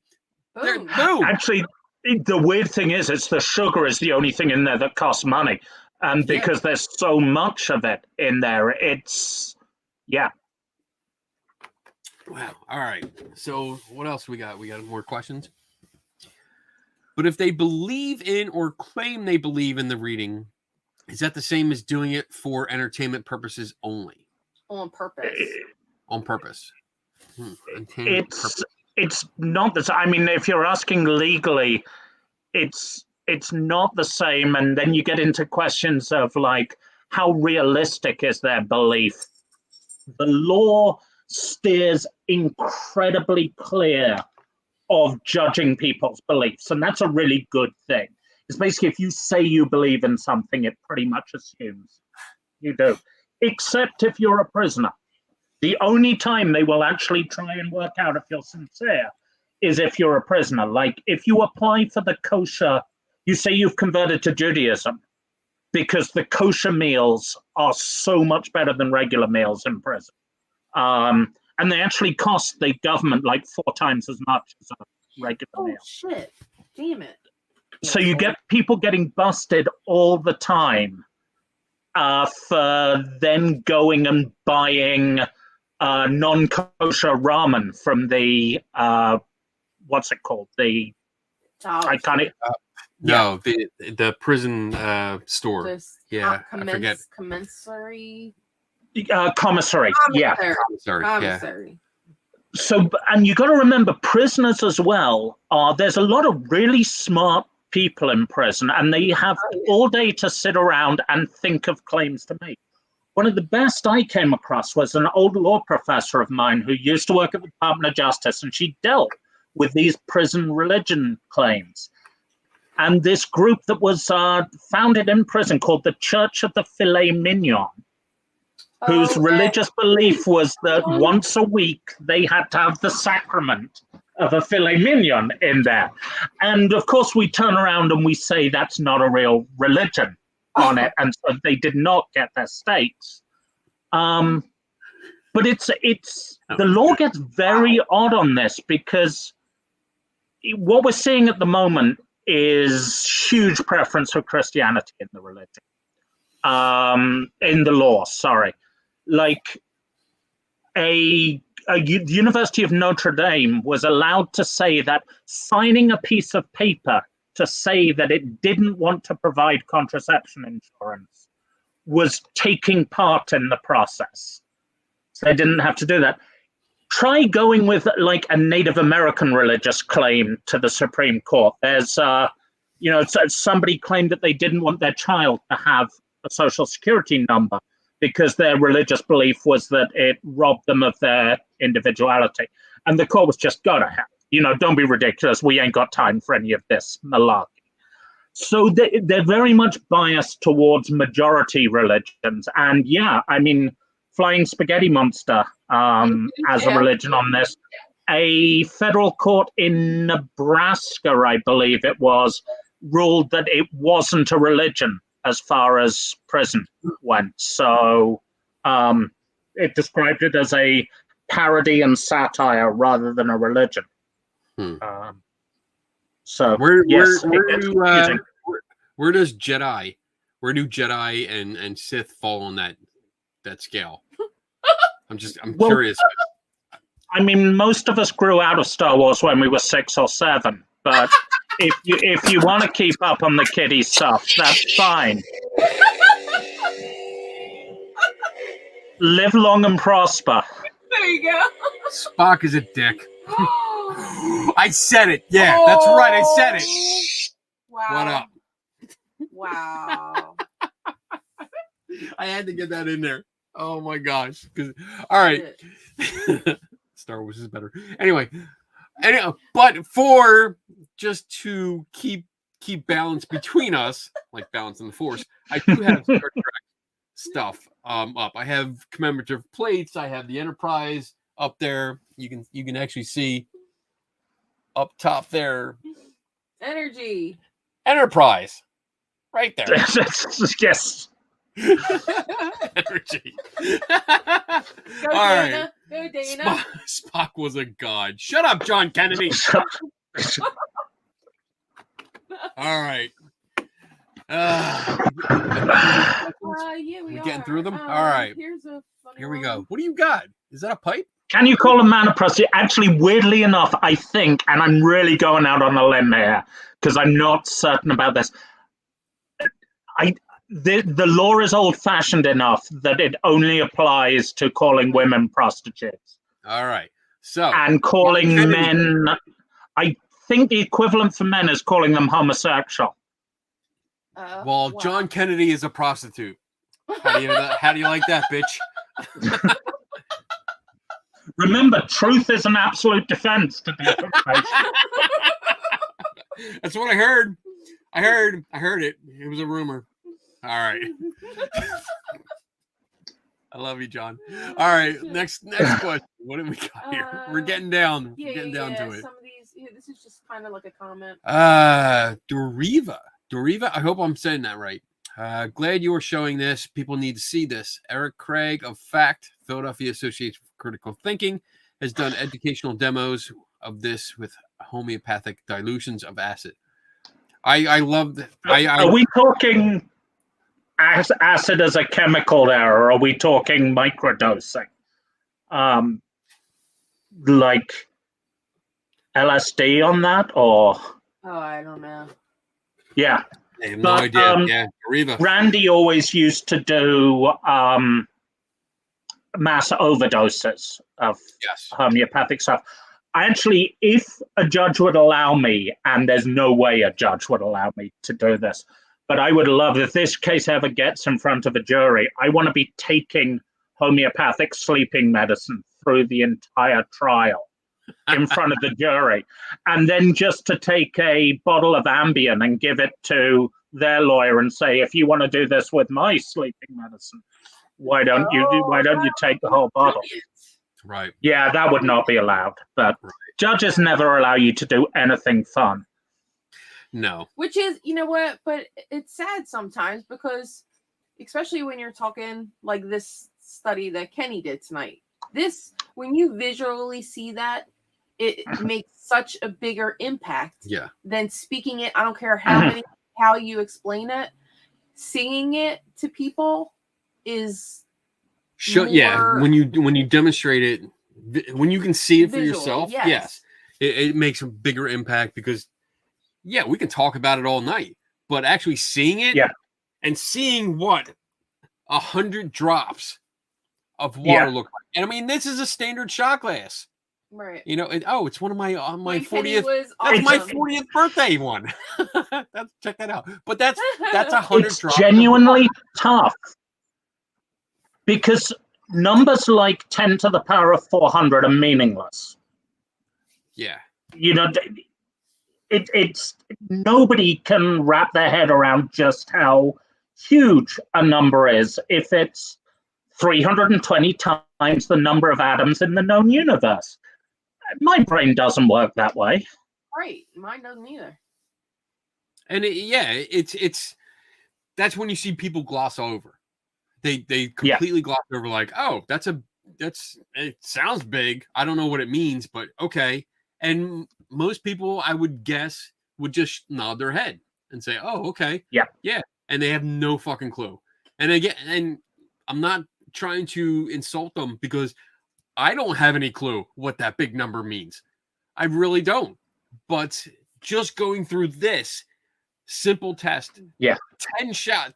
Boom. boom. Actually, the weird thing is, it's the sugar is the only thing in there that costs money. And because there's so much of it in there, it's, yeah. Wow. All right. So what else we got? We got more questions. But if they believe in or claim they believe in the reading, is that the same as doing it for entertainment purposes only? On purpose. On purpose. Entertainment purpose. It's not the same. I mean, if you're asking legally, it's not the same. And then you get into questions of like, how realistic is their belief? The law steers incredibly clear of judging people's beliefs, and that's a really good thing. It's basically, if you say you believe in something, it pretty much assumes you do, except if you're a prisoner. The only time they will actually try and work out if you're sincere is if you're a prisoner. Like if you apply for the kosher, you say you've converted to Judaism because the kosher meals are so much better than regular meals in prison. And they actually cost the government like 4 times as much as a regular meal. Shit. Damn it. So you get people getting busted all the time for then going and buying non-kosher ramen from the, what's it called? The iconic. No, the prison store. This Yeah, I forget. Commissary. Commissary. Yeah. Commissary. So, and you got to remember, prisoners as well there's a lot of really smart people in prison, and they have all day to sit around and think of claims to make. One of the best I came across was an old law professor of mine who used to work at the Department of Justice, and she dealt with these prison religion claims. And this group that was founded in prison called the Church of the Filet Mignon, whose religious belief was that once a week they had to have the sacrament of a filet mignon in there. And of course, we turn around and we say that's not a real religion on it. And so they did not get their steaks. But it's the law gets very odd on this because what we're seeing at the moment is huge preference for Christianity in the religion. In the law, sorry. Like the University of Notre Dame was allowed to say that signing a piece of paper to say that it didn't want to provide contraception insurance was taking part in the process. So they didn't have to do that. Try going with like a Native American religious claim to the Supreme Court. There's, somebody claimed that they didn't want their child to have a social security number because their religious belief was that it robbed them of their individuality. And the court was just, go to hell. Don't be ridiculous. We ain't got time for any of this malarkey. So they're very much biased towards majority religions. And yeah, I mean, Flying Spaghetti Monster as a religion on this. A federal court in Nebraska, I believe it was, ruled that it wasn't a religion as far as prison went. So it described it as a parody and satire rather than a religion. So where yes, does Jedi, and Sith fall on that scale? I'm curious. I mean, most of us grew out of Star Wars when we were 6 or 7, but if you want to keep up on the kiddie stuff, that's fine. Live long and prosper. There you go. Spock is a dick. I said it. Yeah, that's right. I said it. Wow. What up? Wow. I had to get that in there. Oh my gosh. All right. Star Wars is better. Anyway, but for just to keep balance between us, like balance in the Force, I do have Star Trek stuff up. I have commemorative plates. I have the Enterprise up there. You can actually see up top there. Energy. Enterprise. Right there. Yes. Energy. Go, All Dana. right. Go, Dana. Spock was a god. Shut up, John Kennedy. All right. Yeah, we we getting are. through them? All right. Here's a funny Here we one. go. What do you got? Is that a pipe? Can you call a man a prostitute? Actually, weirdly enough, I think, and I'm really going out on a limb here because I'm not certain about this. The law is old-fashioned enough that it only applies to calling women prostitutes. All right. So and calling men, I think the equivalent for men is calling them homosexual. Well, wow. John Kennedy is a prostitute. How do you like that, bitch? Remember, truth is an absolute defense to defamation. That's what I heard. I heard it. It was a rumor. All right. I love you, John. All right. Next question. What do we got here? We're getting down. Yeah, We're getting down to it. Some of these. Yeah, this is just kind of like a comment. Doriva. I hope I'm saying that right. Glad you are showing this. People need to see this. Eric Craig of FACT, Philadelphia Association for Critical Thinking, has done educational demos of this with homeopathic dilutions of acid. I love that. Are we talking acid as a chemical there, or are we talking microdosing? Like LSD on that, or? Oh, I don't know. Yeah. I have no idea. Yeah, Doriva. Randy always used to do mass overdoses of homeopathic stuff. Actually, if a judge would allow me, and there's no way a judge would allow me to do this, but I would love, if this case ever gets in front of a jury, I want to be taking homeopathic sleeping medicine through the entire trial in front of the jury. And then just to take a bottle of Ambien and give it to their lawyer and say, if you want to do this with my sleeping medicine, why don't you take the whole bottle? Right. Yeah, that would not be allowed. But judges never allow you to do anything fun. No. Which is, you know what? But it's sad sometimes because, especially when you're talking like this study that Kenny did tonight, when you visually see that, it makes such a bigger impact than speaking it. I don't care how you explain it. Singing it to people is when you demonstrate it, when you can see it for yourself, yes, it makes a bigger impact because we can talk about it all night, but actually seeing it and seeing what 100 drops of water look like. And I mean, this is a standard shot glass. Right. You know, it's one of my 40th. That's my 40th birthday one. Check that out. But that's 100 It's drops. Genuinely tough because numbers like 10 to the power of 400 are meaningless. Yeah. You know, it's nobody can wrap their head around just how huge a number is if it's 320 times the number of atoms in the known universe. My brain doesn't work that way. Right, mine doesn't either. And it's that's when you see people gloss over. They completely gloss over, like, oh, it sounds big. I don't know what it means, but okay. And most people, I would guess, would just nod their head and say, oh, okay. Yeah. And they have no fucking clue. And again, and I'm not trying to insult them because I don't have any clue what that big number means. I really don't. But just going through this simple test,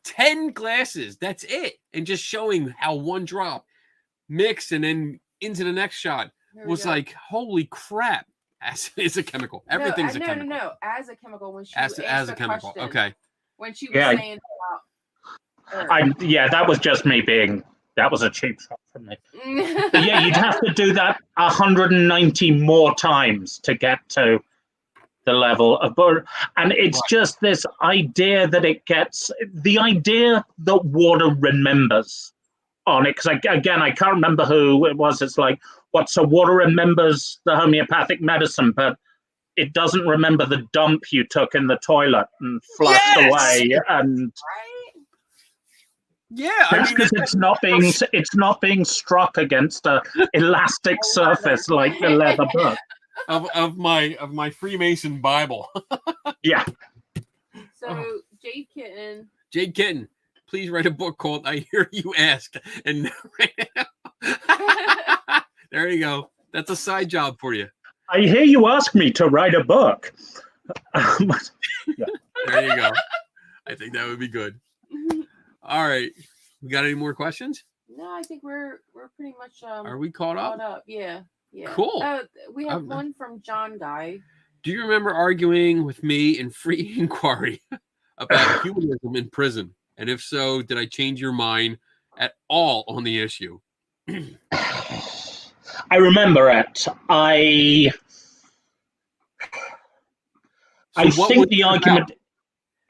10 glasses, that's it. And just showing how one drop mixed and then into the next shot was like, holy crap. As is a chemical. Everything's a chemical. No. As a chemical. When she as a chemical. Question, okay. When she was saying about that was just me being. That was a cheap shot from me. But yeah, you'd have to do that 190 more times to get to the level of butter. And it's just this idea that the idea that water remembers on it. Because again, I can't remember who it was. It's like, so water remembers the homeopathic medicine, but it doesn't remember the dump you took in the toilet and flushed away. And because it's not being struck against a elastic surface like the leather book of my Freemason Bible. Yeah. So Jade Kitten, please write a book called "I Hear You Ask," and there you go. That's a side job for you. I hear you ask me to write a book. There you go. I think that would be good. All right. We got any more questions? No, I think we're pretty much are we caught up? Yeah. Cool. We have one from John Guy. Do you remember arguing with me in Free Inquiry about humanism in prison? And if so, did I change your mind at all on the issue? I remember it. I think the argument.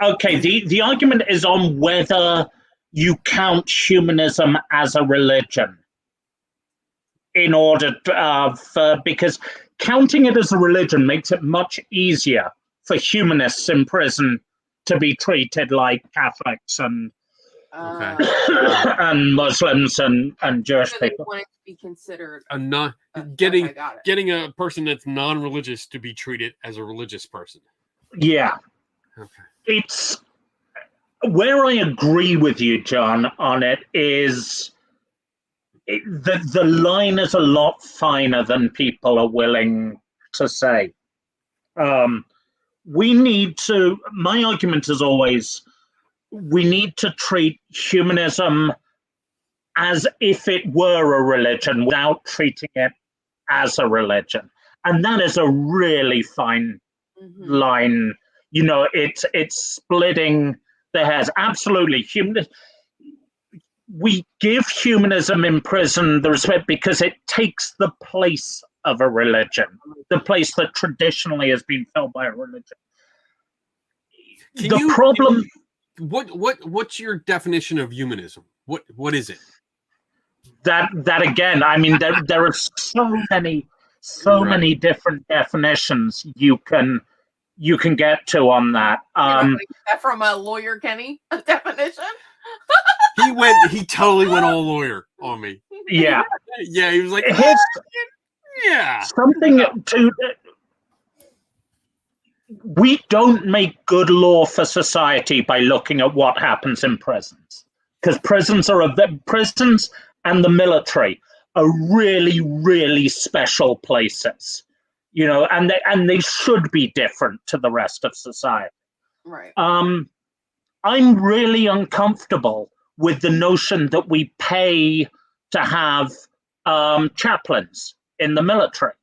Okay, the argument is on whether you count humanism as a religion. In order to, because counting it as a religion makes it much easier for humanists in prison to be treated like Catholics and and Muslims and Jewish people. Want it to be considered getting a person that's non-religious to be treated as a religious person. Yeah. Okay. It's where I agree with you, John, on it is the line is a lot finer than people are willing to say. We need to, my argument is always, we need to treat humanism as if it were a religion without treating it as a religion. And that is a really fine line. You know, it's splitting the hairs. Absolutely. We give humanism in prison the respect because it takes the place of a religion, the place that traditionally has been felt by a religion. What's your definition of humanism? What is it? that again, I mean, there are so many different definitions you can get to on that. You're not gonna get that from a lawyer, Kenny, a definition. He totally went all lawyer on me. Yeah. Yeah, he was like, yeah. Something to. We don't make good law for society by looking at what happens in prisons, because prisons and the military are really, really special places, you know, and they should be different to the rest of society. Right. I'm really uncomfortable with the notion that we pay to have chaplains in the military.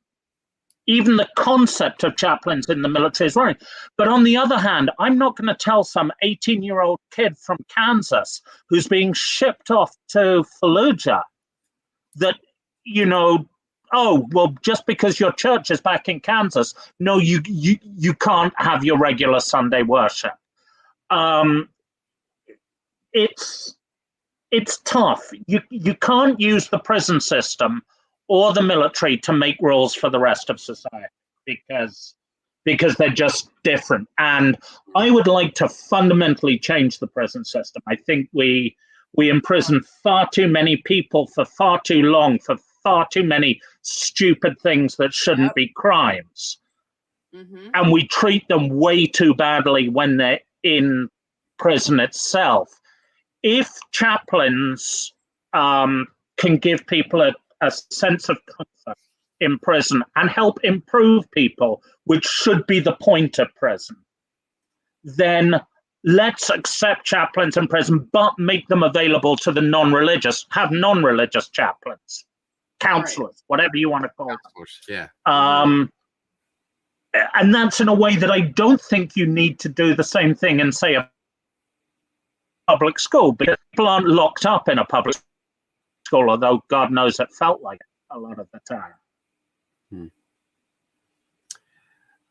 Even the concept of chaplains in the military is wrong. But on the other hand, I'm not going to tell some 18-year-old kid from Kansas who's being shipped off to Fallujah that, you know, oh, well, just because your church is back in Kansas, no, you can't have your regular Sunday worship. It's tough. You can't use the prison system or the military to make rules for the rest of society because they're just different. And I would like to fundamentally change the prison system. I think we imprison far too many people for far too long for far too many stupid things that shouldn't be crimes. Mm-hmm. And we treat them way too badly when they're in prison itself. If chaplains can give people a sense of comfort in prison and help improve people, which should be the point of prison, then let's accept chaplains in prison, but make them available to the non-religious. Have non-religious chaplains, counselors, whatever you want to call them. Yeah. And that's in a way that I don't think you need to do the same thing in, say, a public school, because people aren't locked up in a public school, although God knows it felt like it a lot of the time.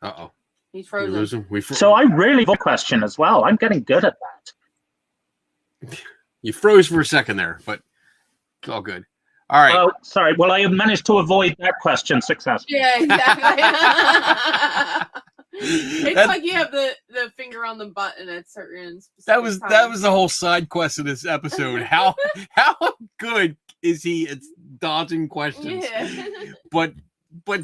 Uh-oh. He's frozen. So I really have a question as well. I'm getting good at that. You froze for a second there, but it's all good. All right. Oh, sorry. Well, I managed to avoid that question successfully. Yeah, exactly. It's like you have the finger on the button at certain that was times. the whole side quest of this episode. How good is he at dodging questions? Yeah. But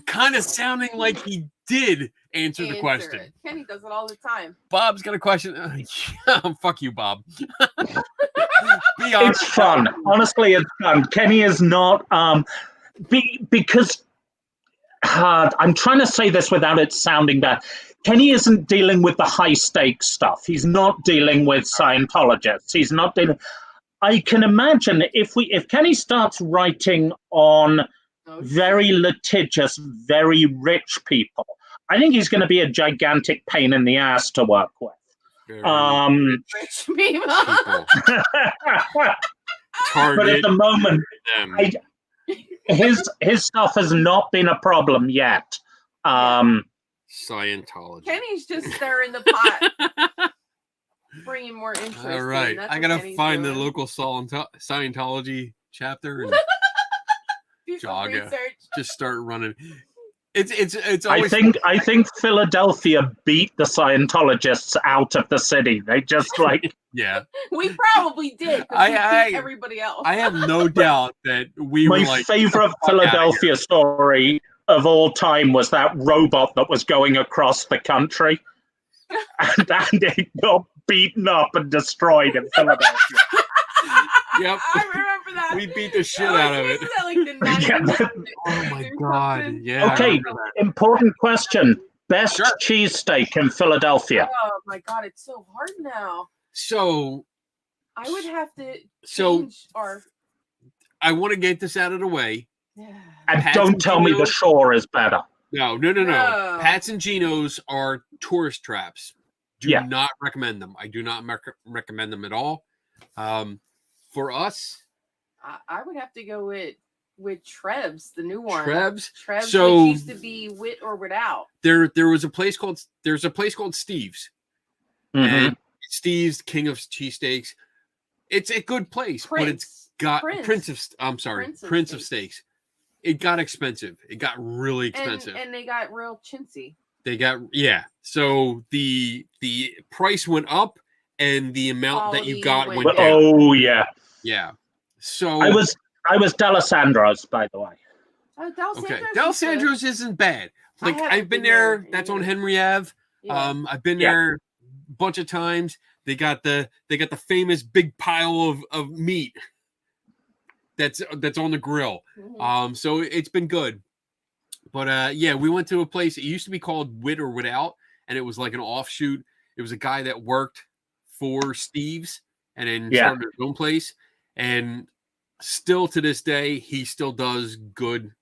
kind of sounding like he did answer the question. It. Kenny does it all the time. Bob's got a question. Fuck you, Bob. It's fun. Honestly, it's fun. Kenny is not because I'm trying to say this without it sounding bad. Kenny isn't dealing with the high stakes stuff. He's not dealing with Scientologists. He's not dealing. I can imagine if Kenny starts writing on very litigious, very rich people, I think he's going to be a gigantic pain in the ass to work with. Rich people. But at the moment, his stuff has not been a problem yet. Scientology. Kenny's just stirring the pot, bringing more interest. All right, I gotta find the local Scientology chapter and jog. Just start running. It's always. I think Philadelphia beat the Scientologists out of the city. They just like. Yeah. We probably did. Everybody else. I have no doubt that My favorite Philadelphia story of all time was that robot that was going across the country, and it got beaten up and destroyed in Philadelphia. Yep. I remember that. We beat the shit out of it. Oh my god. Yeah. Okay, important question. Best cheesesteak in Philadelphia. Oh my god, it's so hard now. So I would have to change I want to get this out of the way. And don't tell me the Shore is better. No. Pat's and Geno's are tourist traps. Do not recommend them. I do not recommend them at all. For us, I would have to go with Treb's, the new one. Treb's, so, which used to be with or without. There's a place called Steve's. Mm-hmm. And Steve's, king of cheesesteaks. It's a good place, but it's got Prince Prince of Steaks. It got expensive. It got really expensive. And they got real chintzy. They got So the price went up, and the amount that you got went down. Oh yeah. Yeah. So I was D'Alessandro's, by the way. Okay, D'Alessandro's isn't bad. Like I've been there. That's on Henry Ave. Yeah. I've been there a bunch of times. They got the famous big pile of meat that's on the grill. Mhm. So it's been good. But we went to a place. It used to be called Wit or Without, and it was like an offshoot. It was a guy that worked for Steve's and then started his own place. And still to this day, he still does good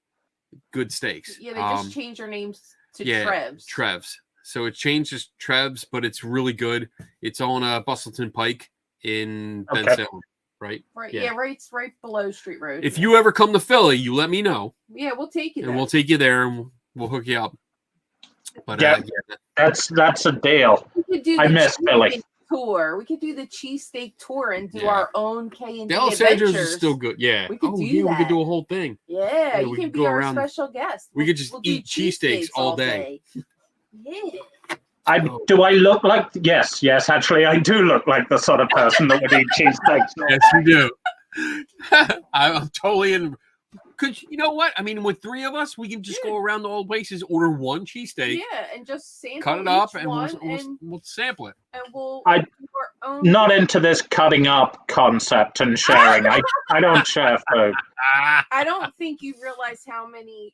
steaks. Yeah, they just changed their names to Trev's. Trev's. So it changes Trev's, but it's really good. It's on Bustleton Pike in Bensalem, right? Right. Yeah, it's right below Street Road. If you ever come to Philly, you let me know. Yeah, we'll take you there. And we'll take you there and we'll hook you up. But that's a deal. I miss Philly. Tour. We could do the cheesesteak tour and do our own K&D D'Alessandro's adventures. is still good. Yeah. We could do We that. could do a whole thing. Yeah, you we can could be go our around. special guest. We could just eat cheesesteaks all day. Yeah. Do I look like? Yes. Actually, I do look like the sort of person that would eat cheesesteaks. Yes, you do. I'm totally in. Because you know what? I mean, with three of us, we can just go around to all places, order one cheesesteak. Yeah, and just sample cut it up, and we'll sample it. And we'll I do our own. not into this cutting up concept and sharing. I don't share food. I don't think you realize how many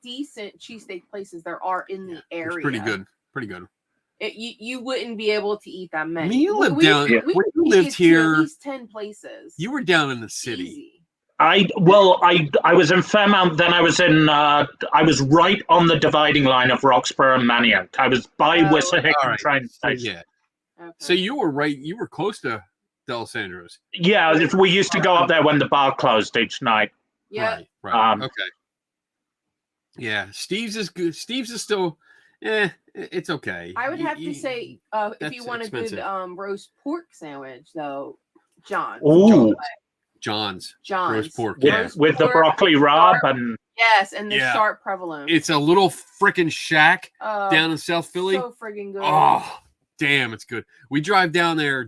decent cheesesteak places there are in the area. It's pretty good. Pretty good. You wouldn't be able to eat that many. I mean, you lived down. When you lived here, at least 10 places. You were down in the city. Easy. I was in Fairmount, then I was in I was right on the dividing line of Roxborough and Manayunk. I was by Wissahickon train station. Yeah. Okay. So you were close to D'Alessandro's. Yeah, we used to go up there when the bar closed each night. Yeah. Right. Okay. Yeah, Steve's is good. Steve's is still it's okay. I would have to say if you want expensive. A good roast pork sandwich though, John's. Ooh. John's roast pork, with the broccoli rabe and the sharp provolone. It's a little freaking shack down in South Philly. So friggin' good. Oh, damn, it's good. We drive down there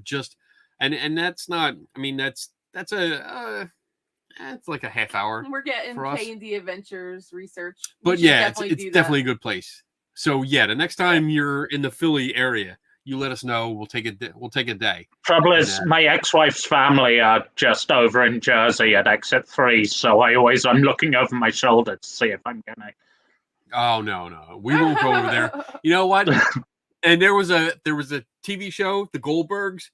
and that's not. I mean, that's it's like a half hour. We're getting K&D Adventures research, but it's definitely a good place. So the next time you're in the Philly area, you let us know. We'll take it. We'll take a day. Trouble is, my ex-wife's family are just over in Jersey at Exit 3, so I'm looking over my shoulder to see if I'm gonna. Oh no, we won't go over there. You know what? And there was a TV show, The Goldbergs,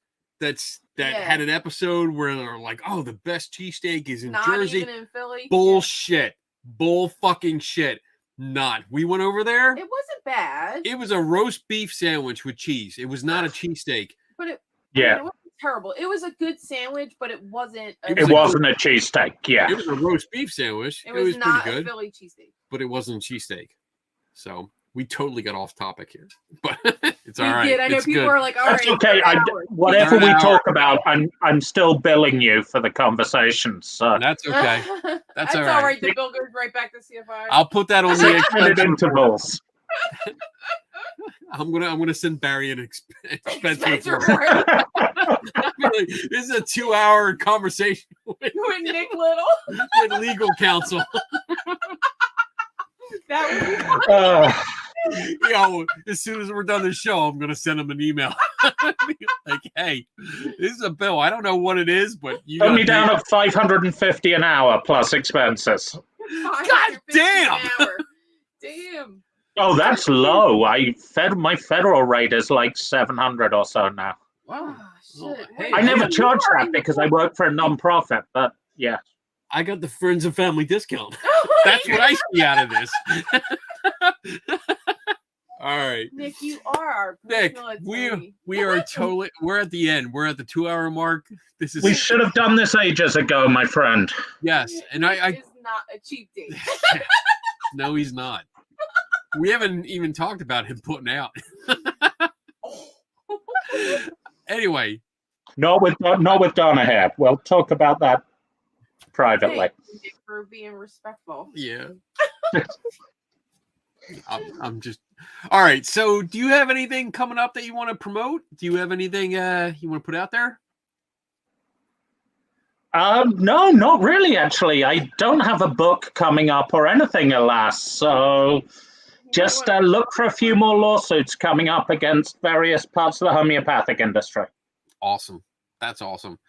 that had an episode where they're like, "Oh, the best cheesesteak is in Jersey." Even in Philly. Bullshit. Bull fucking shit. Not. We went over there. It wasn't bad. It was a roast beef sandwich with cheese. It was not a cheesesteak. But it wasn't terrible. It was a good sandwich, but it wasn't. It wasn't a cheesesteak. Yeah. It was a roast beef sandwich. It was not pretty good, a Philly cheesesteak. but it wasn't a cheesesteak. So we totally got off topic here, but it's all right. Did. I know it's people good. are like, all That's right. okay. Whatever we talk about, I'm still billing you for the conversation. So That's okay. That's all all right. right. The bill goes right back to CFI. I'll put that on the 6-minute intervals. I'm gonna send Barry an expense report. Right. Like, this is a 2-hour conversation with Nick Little. with legal counsel. That would be fun. As soon as we're done the show, I'm gonna send him an email. Like, hey, this is a bill. I don't know what it is, but you Put me down at $550 an hour plus expenses. God damn! Damn. Oh, that's low. My federal rate is like 700 or so now. Wow. Oh, shit. Hey, I never charge that because I work for a non-profit, but yeah. I got the friends and family discount. That's what I see out of this. All right, Nick, you are our Nick. attorney. We are totally. We're at the end. We're at the 2-hour mark. This is. We should have done this ages ago, my friend. Yes, and Nick is not a cheap date. No, he's not. We haven't even talked about him putting out. Anyway, Not with Donna here. We'll talk about that privately. Hey, Nick, for being respectful. Yeah. I'm just all right. So, do you have anything coming up that you want to promote? Do you have anything you want to put out there? No, not really, actually. I don't have a book coming up or anything, alas. So just look for a few more lawsuits coming up against various parts of the homeopathic industry. Awesome. That's awesome.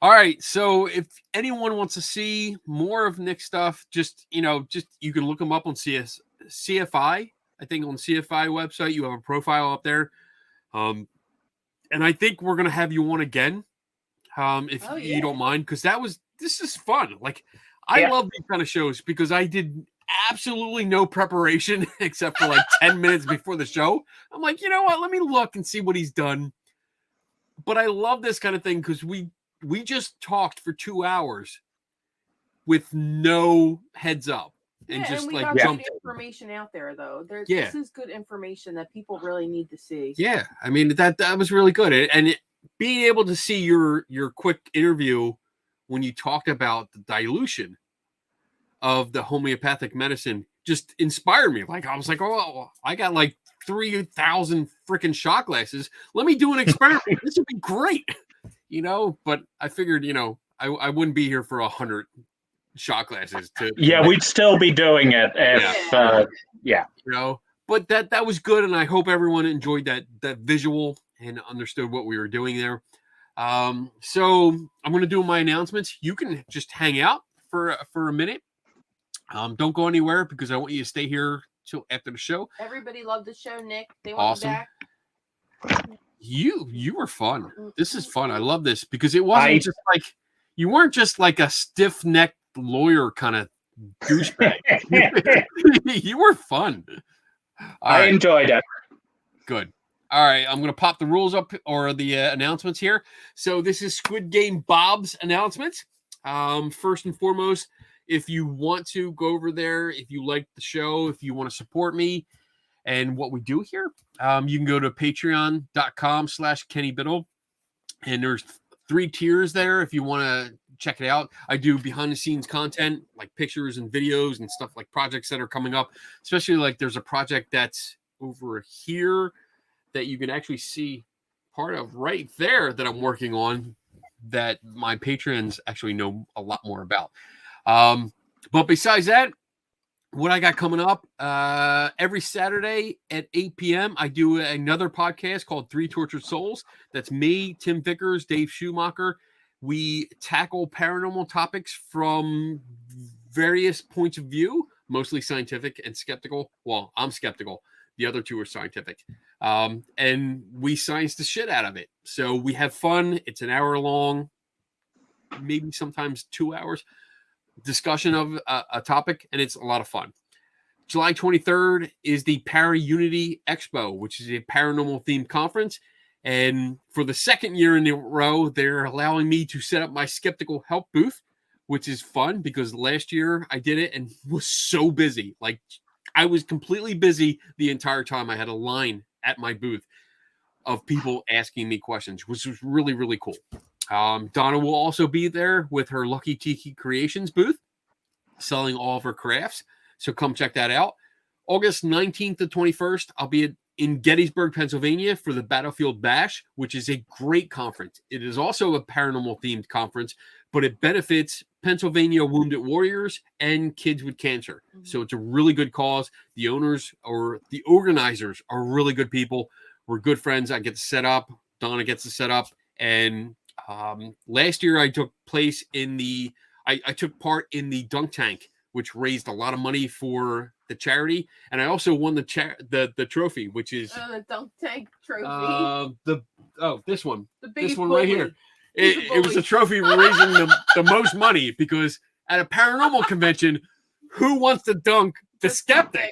All right. So if anyone wants to see more of Nick's stuff, just you can look him up on CFI. I think on CFI website, you have a profile up there. And I think we're going to have you on again. If you don't mind, because this is fun. Like, I love these kind of shows because I did absolutely no preparation except for like 10 minutes before the show. I'm like, you know what? Let me look and see what he's done. But I love this kind of thing because we just talked for 2 hours with no heads up and just and we like got jumped good information out there though. Yeah. This is good information that people really need to see. Yeah, I mean that was really good, and being able to see your quick interview when you talked about the dilution of the homeopathic medicine just inspired me. Like I was like, oh, I got like 3,000 freaking shot glasses. Let me do an experiment. This would be great, But I figured, I wouldn't be here for 100 shot glasses. We'd still be doing it if, But that was good, and I hope everyone enjoyed that visual and understood what we were doing there. So I'm going to do my announcements. You can just hang out for a minute. Don't go anywhere because I want you to stay here till after the show. Everybody loved the show, Nick. They want you back. You were fun. This is fun. I love this because it wasn't just like you weren't just like a stiff-necked lawyer kind of douchebag. You were fun. I enjoyed it. Good. All right, I'm going to pop the rules up or the announcements here. So this is Squid Game Bob's announcements. First and foremost, if you want to go over there, if you like the show, if you want to support me and what we do here, you can go to patreon.com/Kenny Biddle. And there's 3 tiers there if you want to check it out. I do behind the scenes content like pictures and videos and stuff like projects that are coming up, especially like there's a project that's over here that you can actually see part of right there that I'm working on that my patrons actually know a lot more about. But besides that, what I got coming up, every Saturday at 8 p.m., I do another podcast called 3 Tortured Souls. That's me, Tim Vickers, Dave Schumacher. We tackle paranormal topics from various points of view, mostly scientific and skeptical. Well, I'm skeptical. The other 2 are scientific. And we science the shit out of it. So we have fun. It's an hour long, maybe sometimes 2 hours discussion of a topic, and it's a lot of fun. July 23rd is the Para Unity Expo, which is a paranormal themed conference. And for the second year in a row, they're allowing me to set up my skeptical help booth, which is fun because last year I did it and was so busy. Like I was completely busy the entire time. I had a line at my booth of people asking me questions, which was really, really cool. Donna will also be there with her Lucky Tiki Creations booth, selling all of her crafts. So come check that out. August 19th to 21st, I'll be in Gettysburg, Pennsylvania for the Battlefield Bash, which is a great conference. It is also a paranormal themed conference, but it benefits Pennsylvania wounded warriors and kids with cancer. So it's a really good cause. The owners or the organizers are really good people. We're good friends. I get to set up. Donna gets to set up. And last year I took place in I took part in the dunk tank, which raised a lot of money for the charity, and I also won the trophy, which is the dunk tank trophy. This one, The this one bully. right here. It was a trophy for raising the most money because at a paranormal convention, who wants to dunk the skeptic?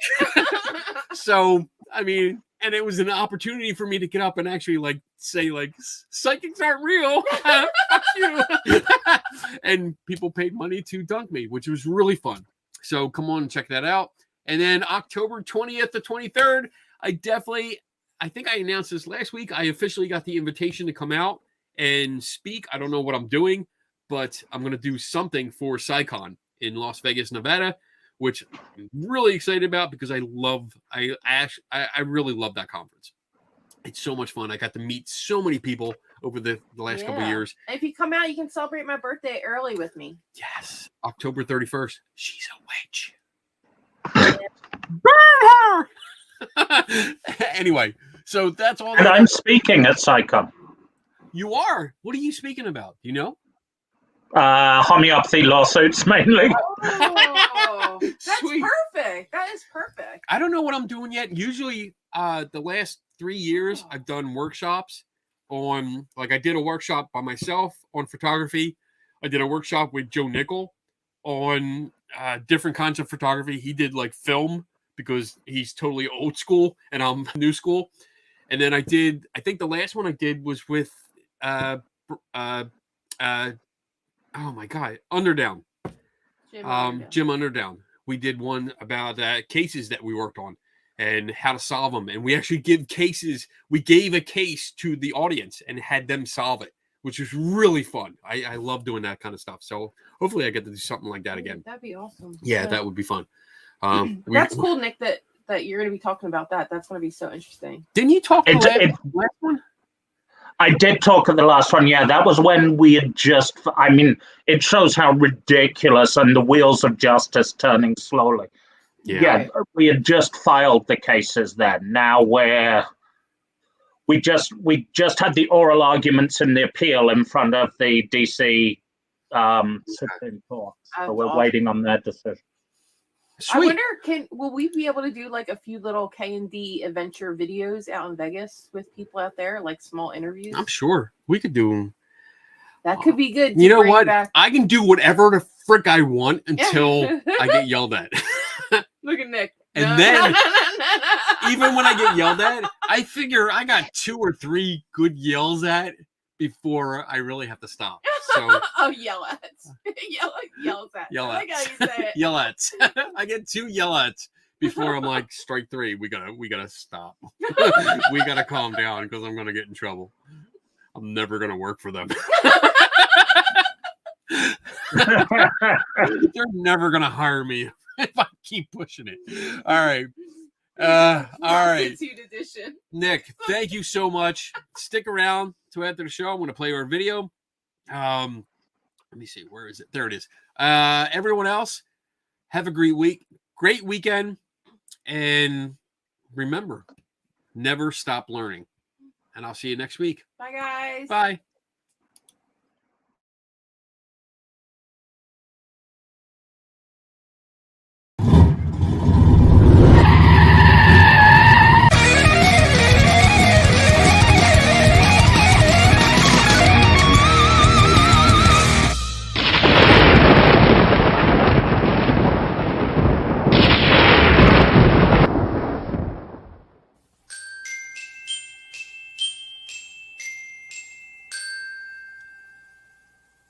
So I mean, and it was an opportunity for me to get up and actually like say like psychics aren't real. Fuck you. And people paid money to dunk me, which was really fun. So come on and check that out. And then October 20th to 23rd, I think I announced this last week. I officially got the invitation to come out and speak. I don't know what I'm doing, but I'm going to do something for PsyCon in Las Vegas, Nevada, which I'm really excited about because I really love that conference. It's so much fun. I got to meet so many people over the last couple of years. And if you come out, you can celebrate my birthday early with me. Yes. October 31st. She's a witch. Anyway, so that's all. And I'm speaking at PsyCon. You are? What are you speaking about? Do you know? Homeopathy lawsuits mainly. Oh, that's Sweet. perfect. That is perfect. I don't know what I'm doing yet. Usually, the last 3 years, I've done workshops on, like, I did a workshop by myself on photography. I did a workshop with Joe Nickel on different kinds of photography. He did like film because he's totally old school and I'm new school. And then I think the last one I did was with oh my God, Underdown. Jim Underdown. We did one about cases that we worked on and how to solve them. And we actually we gave a case to the audience and had them solve it, which was really fun. I love doing that kind of stuff. So hopefully I get to do something like that again. That'd be awesome. Yeah, that would be fun. That's cool, Nick, that you're going to be talking about that. That's going to be so interesting. Didn't you talk about the last one? I did talk at the last one. Yeah, that was when we had just, I mean, it shows how ridiculous and the wheels of justice turning slowly. Yeah, we had just filed the cases then. Now we just had the oral arguments in the appeal in front of the DC Supreme Court. So we're waiting on their decision. Sweet. I wonder, will we be able to do like a few little K&D adventure videos out in Vegas with people out there, like small interviews? I'm sure we could do them. That could be good. You know what? I can do whatever the frick I want until I get yelled at. Look at Nick. And then, even when I get yelled at, I figure I got 2 or 3 good yells at before I really have to stop. So, yell at. Yells at. Yell I at. like how you say it. Yell at. I get 2 yell ats before I'm like, strike 3. We gotta stop. We gotta calm down because I'm gonna get in trouble. I'm never gonna work for them. They're never gonna hire me if I keep pushing it. All right. All right. Edition. Nick, thank you so much. Stick around to after the show. I'm going to play our video. Let me see. Where is it? There it is. Everyone else, have a great weekend. And remember, never stop learning. And I'll see you next week. Bye, guys. Bye.